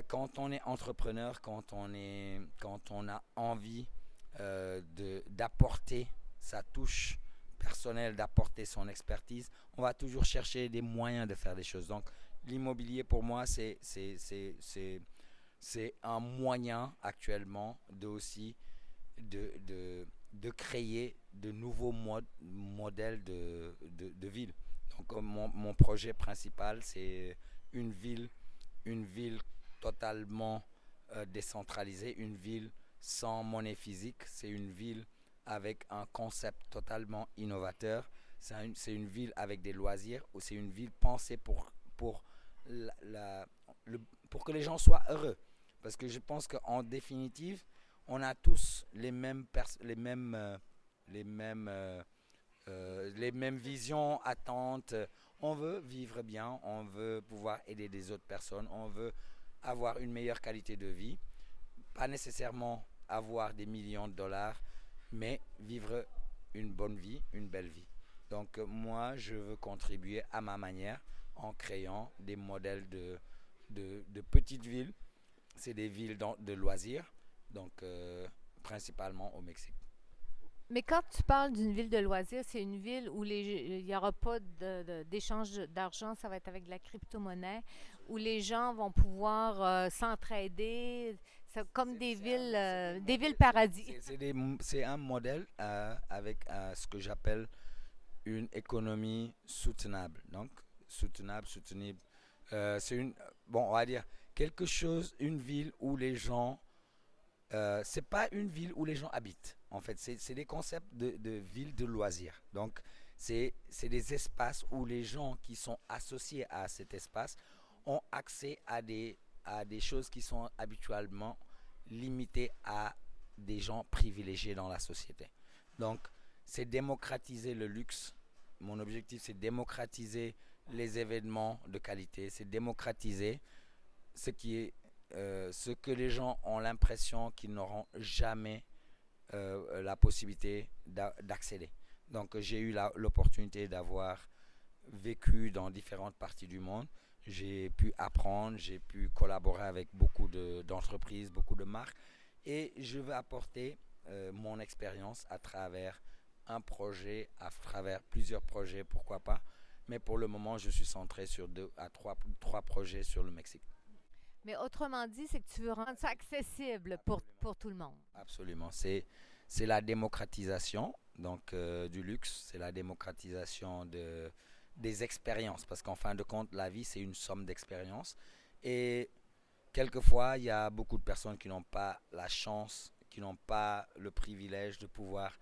[SPEAKER 1] quand on est entrepreneur, quand on a envie d'apporter sa touche personnelle, d'apporter son expertise, on va toujours chercher des moyens de faire des choses. Donc, l'immobilier, pour moi, c'est un moyen actuellement de créer de nouveaux modèles de ville. Donc, mon projet principal, c'est une ville totalement décentralisée, une ville sans monnaie physique. C'est une ville avec un concept totalement innovateur. C'est une ville avec des loisirs, ou c'est une ville pensée pour, pour que les gens soient heureux. Parce que je pense qu'en définitive, on a tous les mêmes visions, attentes. On veut vivre bien, on veut pouvoir aider des autres personnes, on veut avoir une meilleure qualité de vie, pas nécessairement avoir des millions de dollars, mais vivre une bonne vie, une belle vie. Donc moi, je veux contribuer à ma manière en créant des modèles de petites villes. C'est des villes de loisirs, donc principalement au Mexique.
[SPEAKER 2] Mais quand tu parles d'une ville de loisirs, c'est une ville où il n'y aura pas d'échange d'argent, ça va être avec de la crypto-monnaie, où les gens vont pouvoir s'entraider, c'est comme des villes paradis.
[SPEAKER 1] C'est un modèle avec ce que j'appelle une économie soutenable. Donc, soutenable. C'est on va dire, une ville où les gens c'est pas une ville où les gens habitent. En fait, c'est des concepts de ville de loisirs. Donc, c'est des espaces où les gens qui sont associés à cet espace ont accès à des choses qui sont habituellement limitées à des gens privilégiés dans la société. Donc, c'est démocratiser le luxe mon objectif, c'est démocratiser les événements de qualité, c'est démocratiser ce que les gens ont l'impression qu'ils n'auront jamais la possibilité d'accéder. Donc j'ai eu l'opportunité d'avoir vécu dans différentes parties du monde. J'ai pu apprendre, j'ai pu collaborer avec beaucoup d'entreprises, beaucoup de marques. Et je veux apporter mon expérience à travers un projet, à travers plusieurs projets, pourquoi pas. Mais pour le moment, je suis centré sur 2 à 3 projets sur le Mexique.
[SPEAKER 2] Mais autrement dit, c'est que tu veux rendre ça accessible pour tout le monde.
[SPEAKER 1] Absolument. C'est la démocratisation donc, du luxe, c'est la démocratisation des expériences. Parce qu'en fin de compte, la vie, c'est une somme d'expériences. Et quelquefois, il y a beaucoup de personnes qui n'ont pas la chance, qui n'ont pas le privilège de pouvoir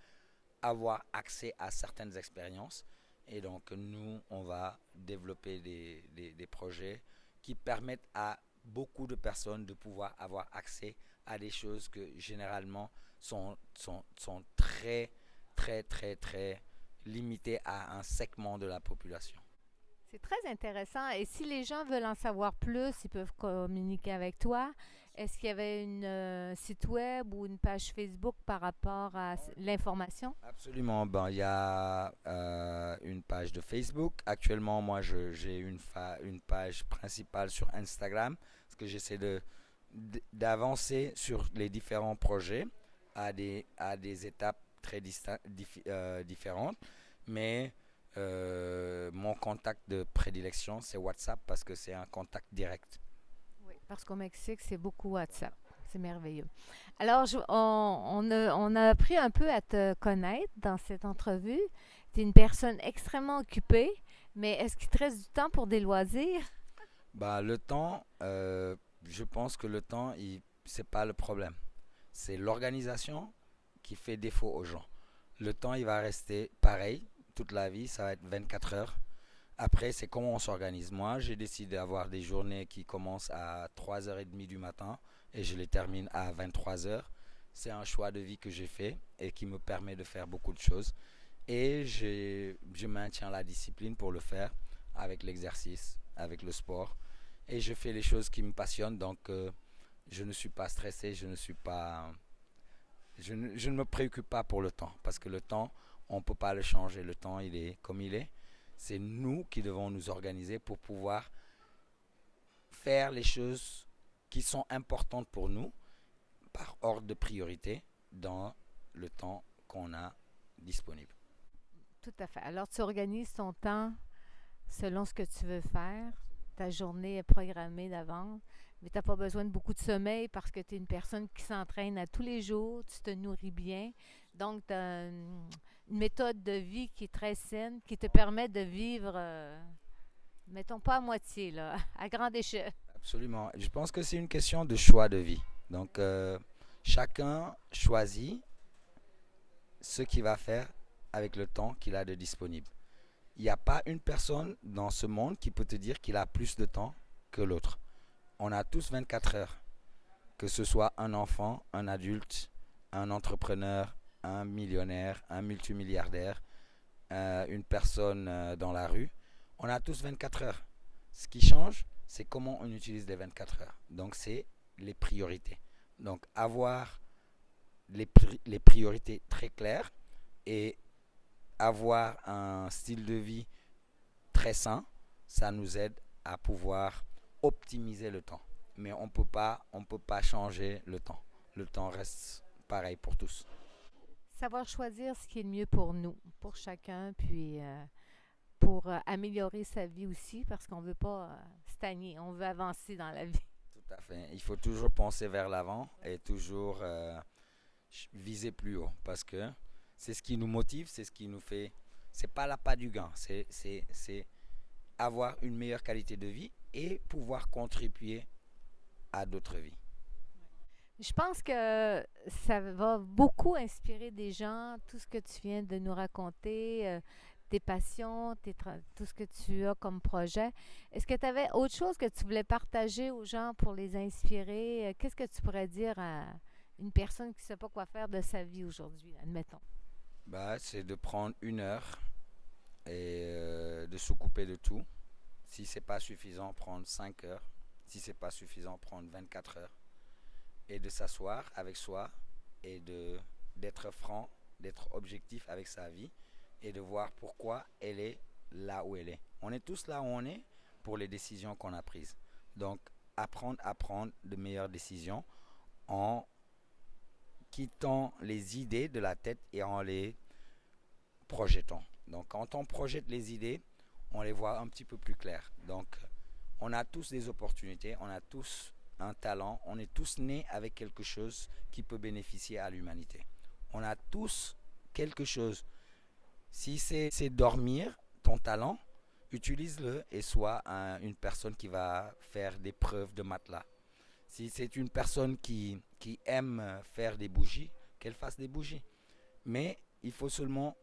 [SPEAKER 1] avoir accès à certaines expériences. Et donc, nous, on va développer des projets qui permettent à beaucoup de personnes de pouvoir avoir accès à des choses que généralement sont très, très, très, très limitées à un segment de la population.
[SPEAKER 2] C'est très intéressant. Et si les gens veulent en savoir plus, ils peuvent communiquer avec toi. Est-ce qu'il y avait un site web ou une page Facebook par rapport à l'information?
[SPEAKER 1] Absolument. Ben, il y a une page de Facebook. Actuellement, moi, j'ai une page principale sur Instagram parce que j'essaie d'avancer sur les différents projets à des étapes très différentes. Mais mon contact de prédilection, c'est WhatsApp parce que c'est un contact direct.
[SPEAKER 2] Oui, parce qu'au Mexique, c'est beaucoup WhatsApp. C'est merveilleux. Alors, on a appris un peu à te connaître dans cette entrevue. Tu es une personne extrêmement occupée, mais est-ce qu'il te reste du temps pour des loisirs?
[SPEAKER 1] Bah, le temps, je pense que le temps, c'est pas le problème. C'est l'organisation qui fait défaut aux gens. Le temps, il va rester pareil toute la vie, ça va être 24 heures. Après, c'est comment on s'organise. Moi, j'ai décidé d'avoir des journées qui commencent à 3h30 du matin et je les termine à 23h. C'est un choix de vie que j'ai fait et qui me permet de faire beaucoup de choses. Et je maintiens la discipline pour le faire avec l'exercice, avec le sport. Et je fais les choses qui me passionnent, donc je ne suis pas stressé, je ne me préoccupe pas pour le temps. Parce que le temps, on ne peut pas le changer. Le temps, il est comme il est. C'est nous qui devons nous organiser pour pouvoir faire les choses qui sont importantes pour nous par ordre de priorité dans le temps qu'on a disponible.
[SPEAKER 2] Tout à fait. Alors, tu organises ton temps selon ce que tu veux faire. Ta journée est programmée d'avance, mais tu n'as pas besoin de beaucoup de sommeil parce que tu es une personne qui s'entraîne à tous les jours, tu te nourris bien. Donc, tu as une méthode de vie qui est très saine, qui te permet de vivre, mettons pas à moitié, là, à grande échelle.
[SPEAKER 1] Absolument. Je pense que c'est une question de choix de vie. Donc, chacun choisit ce qu'il va faire avec le temps qu'il a de disponible. Il n'y a pas une personne dans ce monde qui peut te dire qu'il a plus de temps que l'autre. On a tous 24 heures. Que ce soit un enfant, un adulte, un entrepreneur, un millionnaire, un multimilliardaire, une personne dans la rue. On a tous 24 heures. Ce qui change, c'est comment on utilise les 24 heures. Donc, c'est les priorités. Donc, avoir les priorités très claires et avoir un style de vie très sain, ça nous aide à pouvoir optimiser le temps. Mais on peut pas changer le temps. Le temps reste pareil pour tous.
[SPEAKER 2] Savoir choisir ce qui est le mieux pour nous, pour chacun, puis pour améliorer sa vie aussi, parce qu'on ne veut pas stagner, on veut avancer dans la vie.
[SPEAKER 1] Tout à fait. Il faut toujours penser vers l'avant et toujours viser plus haut, parce que c'est ce qui nous motive, c'est ce qui nous fait. C'est pas l'appât du gain, c'est avoir une meilleure qualité de vie et pouvoir contribuer à d'autres vies.
[SPEAKER 2] Je pense que ça va beaucoup inspirer des gens, tout ce que tu viens de nous raconter, tes passions, tout ce que tu as comme projet. Est-ce que tu avais autre chose que tu voulais partager aux gens pour les inspirer? Qu'est-ce que tu pourrais dire à une personne qui ne sait pas quoi faire de sa vie aujourd'hui, admettons?
[SPEAKER 1] C'est de prendre 1 heure et de se couper de tout. Si c'est pas suffisant, prendre 5 heures. Si c'est pas suffisant, prendre 24 heures. Et de s'asseoir avec soi et d'être franc, d'être objectif avec sa vie et de voir pourquoi elle est là où elle est. On est tous là où on est pour les décisions qu'on a prises. Donc, apprendre à prendre de meilleures décisions en quittant les idées de la tête et en les projetant. Donc, quand on projette les idées, on les voit un petit peu plus claires. Donc, on a tous des opportunités, on a tous un talent, on est tous nés avec quelque chose qui peut bénéficier à l'humanité. On a tous quelque chose. Si c'est dormir, ton talent, utilise-le et sois une personne qui va faire des preuves de matelas. Si c'est une personne qui aime faire des bougies, qu'elle fasse des bougies. Mais il faut seulement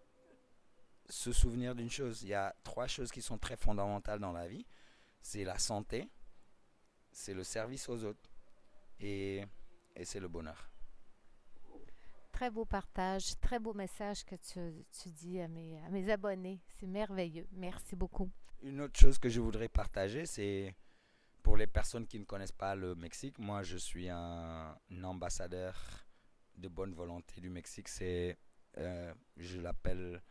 [SPEAKER 1] se souvenir d'une chose. Il y a 3 choses qui sont très fondamentales dans la vie. C'est la santé, c'est le service aux autres et c'est le bonheur.
[SPEAKER 2] Très beau partage, très beau message que tu dis à mes abonnés. C'est merveilleux. Merci beaucoup.
[SPEAKER 1] Une autre chose que je voudrais partager, c'est pour les personnes qui ne connaissent pas le Mexique. Moi, je suis un ambassadeur de bonne volonté du Mexique. Je l'appelle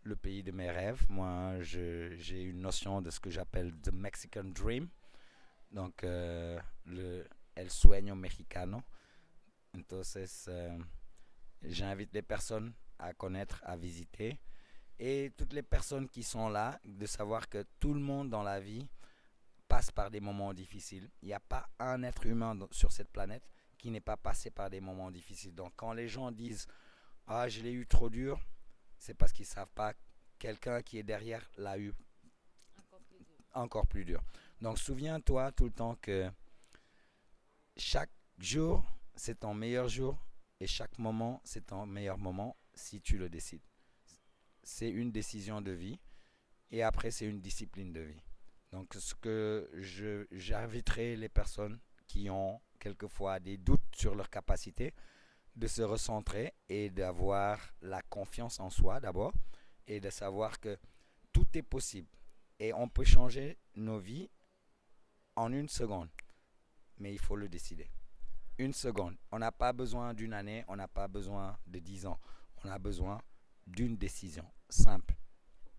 [SPEAKER 1] le pays de mes rêves. Moi, j'ai une notion de ce que j'appelle the Mexican Dream. Donc, el sueño mexicano. Entonces, j'invite les personnes à connaître, à visiter. Et toutes les personnes qui sont là, de savoir que tout le monde dans la vie passe par des moments difficiles. Il n'y a pas un être humain sur cette planète qui n'est pas passé par des moments difficiles. Donc, quand les gens disent « Ah, je l'ai eu trop dur », c'est parce qu'ils ne savent pas quelqu'un qui est derrière l'a eu encore plus dur. Donc, souviens-toi tout le temps que chaque jour, c'est ton meilleur jour et chaque moment, c'est ton meilleur moment si tu le décides. C'est une décision de vie et après, c'est une discipline de vie. Donc, ce que j'inviterai les personnes qui ont quelquefois des doutes sur leur capacité de se recentrer et d'avoir la confiance en soi d'abord et de savoir que tout est possible et on peut changer nos vies en une seconde, mais il faut le décider. Une seconde. On n'a pas besoin d'une année, on n'a pas besoin de 10 ans. On a besoin d'une décision simple.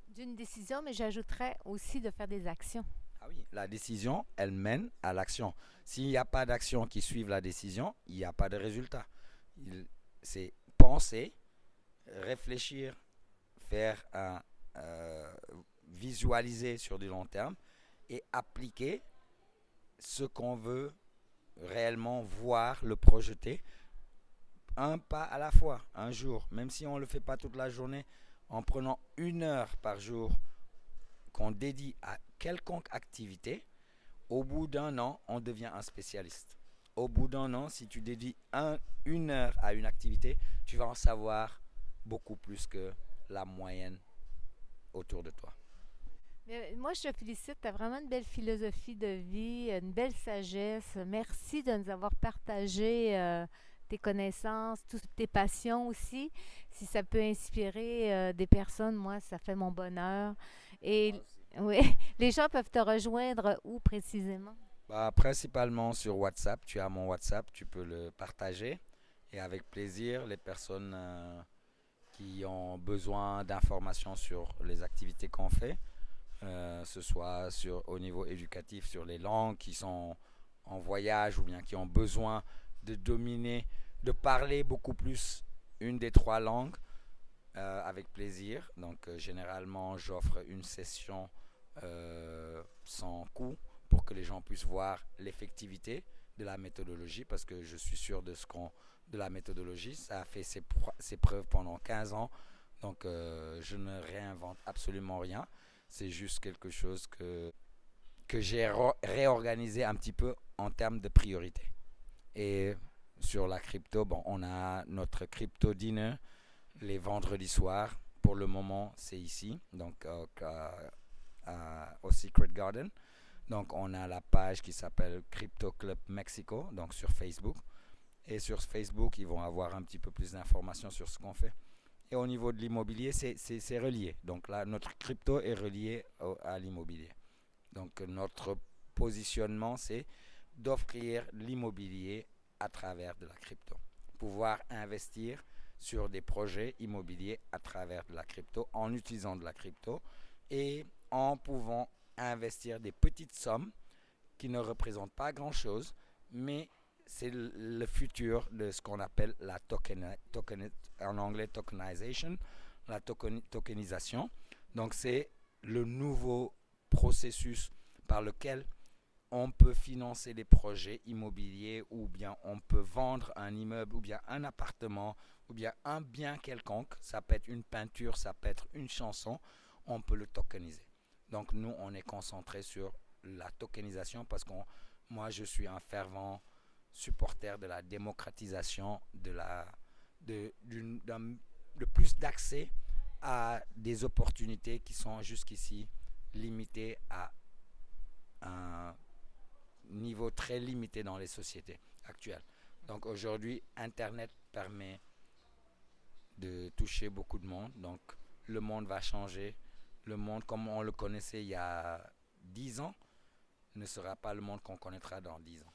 [SPEAKER 2] D'une décision, mais j'ajouterais aussi de faire des actions.
[SPEAKER 1] Ah oui, la décision, elle mène à l'action. S'il n'y a pas d'action qui suive la décision, il n'y a pas de résultat. C'est penser, réfléchir, faire visualiser sur du long terme et appliquer ce qu'on veut réellement voir, le projeter, un pas à la fois, un jour, même si on ne le fait pas toute la journée, en prenant 1 heure par jour qu'on dédie à quelconque activité, au bout d'1 an, on devient un spécialiste. Au bout d'1 an, si tu dédies 1 heure à une activité, tu vas en savoir beaucoup plus que la moyenne autour de toi.
[SPEAKER 2] Mais moi, je te félicite. Tu as vraiment une belle philosophie de vie, une belle sagesse. Merci de nous avoir partagé tes connaissances, toutes tes passions aussi. Si ça peut inspirer des personnes, moi, ça fait mon bonheur. Et oui, les gens peuvent te rejoindre où précisément?
[SPEAKER 1] Principalement sur WhatsApp. Tu as mon WhatsApp, tu peux le partager. Et avec plaisir, les personnes qui ont besoin d'informations sur les activités qu'on fait, ce soit au niveau éducatif, sur les langues qui sont en voyage ou bien qui ont besoin de dominer, de parler beaucoup plus une des 3 langues, avec plaisir. Donc généralement, j'offre une session sans coût pour que les gens puissent voir l'effectivité de la méthodologie, parce que je suis sûr de la méthodologie. Ça a fait ses preuves pendant 15 ans. Donc je ne réinvente absolument rien. C'est juste quelque chose que j'ai réorganisé un petit peu en termes de priorité. Et sur la crypto, on a notre crypto dinner les vendredis soirs. Pour le moment, c'est ici, donc au Secret Garden. Donc on a la page qui s'appelle Crypto Club Mexico, donc sur Facebook. Et sur Facebook, ils vont avoir un petit peu plus d'informations sur ce qu'on fait. et au niveau de l'immobilier, c'est relié. Donc là, notre crypto est relié à l'immobilier. Donc notre positionnement, c'est d'offrir l'immobilier à travers de la crypto. Pouvoir investir sur des projets immobiliers à travers de la crypto, en utilisant de la crypto et en pouvant investir des petites sommes qui ne représentent pas grand-chose, mais c'est le futur de ce qu'on appelle la en anglais tokenization, la tokenisation. Donc c'est le nouveau processus par lequel on peut financer des projets immobiliers, ou bien on peut vendre un immeuble, ou bien un appartement, ou bien un bien quelconque. Ça peut être une peinture, ça peut être une chanson, on peut le tokeniser. Donc nous, on est concentré sur la tokenisation parce que moi, je suis un fervent supporter de la démocratisation, de plus d'accès à des opportunités qui sont jusqu'ici limitées à un niveau très limité dans les sociétés actuelles. Donc aujourd'hui, Internet permet de toucher beaucoup de monde. Donc le monde va changer. Le monde comme on le connaissait il y a 10 ans ne sera pas le monde qu'on connaîtra dans 10 ans.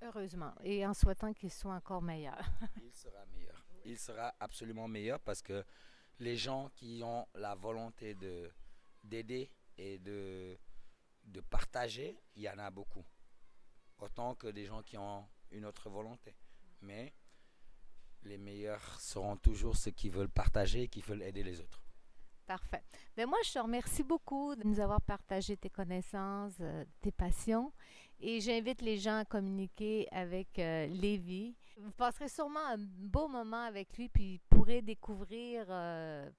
[SPEAKER 2] Heureusement, et en souhaitant qu'il soit encore meilleur.
[SPEAKER 1] Il sera meilleur. Il sera absolument meilleur parce que les gens qui ont la volonté d'aider et de partager, il y en a beaucoup. Autant que des gens qui ont une autre volonté. Mais les meilleurs seront toujours ceux qui veulent partager et qui veulent aider les autres.
[SPEAKER 2] Parfait. Mais moi, je te remercie beaucoup de nous avoir partagé tes connaissances, tes passions. Et j'invite les gens à communiquer avec Lévi. Vous passerez sûrement un beau moment avec lui, puis pourrez découvrir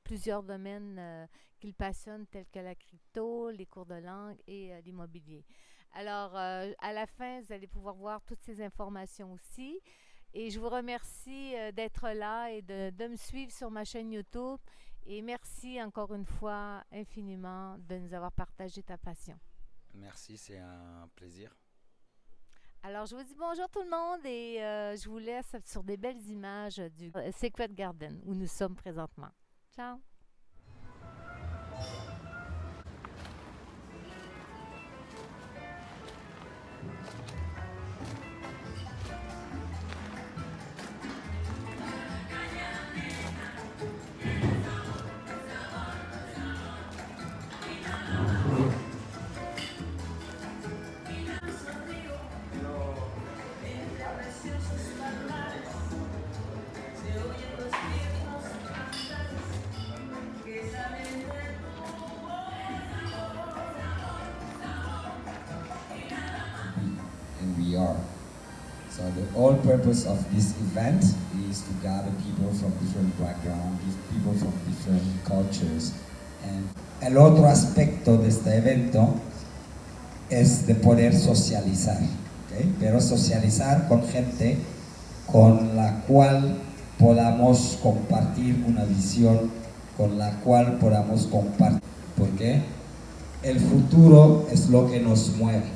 [SPEAKER 2] plusieurs domaines qu'il passionne, tels que la crypto, les cours de langue et l'immobilier. Alors, à la fin, vous allez pouvoir voir toutes ces informations aussi. Et je vous remercie d'être là et de me suivre sur ma chaîne YouTube. Et merci encore une fois infiniment de nous avoir partagé ta passion.
[SPEAKER 1] Merci, c'est un plaisir.
[SPEAKER 2] Alors, je vous dis bonjour tout le monde et je vous laisse sur des belles images du Secret Garden où nous sommes présentement. Ciao!
[SPEAKER 3] We are. So the whole purpose of this event is to gather people from different backgrounds, people from different cultures. And el otro aspecto de este evento es de poder socializar, ¿okay? Pero socializar con gente con la cual podamos compartir una visión, con la cual podamos compartir, porque el futuro es lo que nos mueve.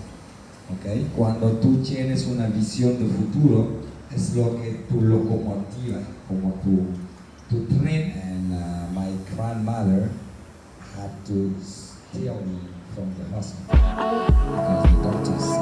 [SPEAKER 3] Okay. Cuando tú tienes una visión de futuro, es lo que tu locomotiva, como tu tren. And my grandmother had to steal me from the hospital because the doctor said.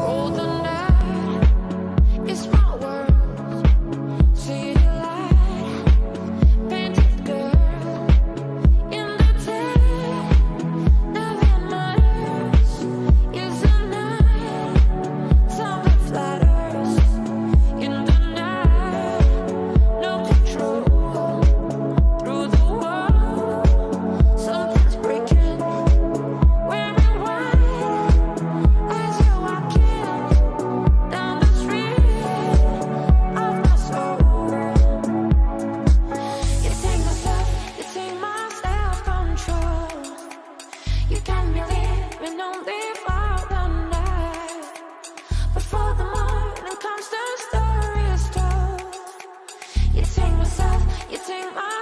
[SPEAKER 4] Comes the story is told. You take myself, you take my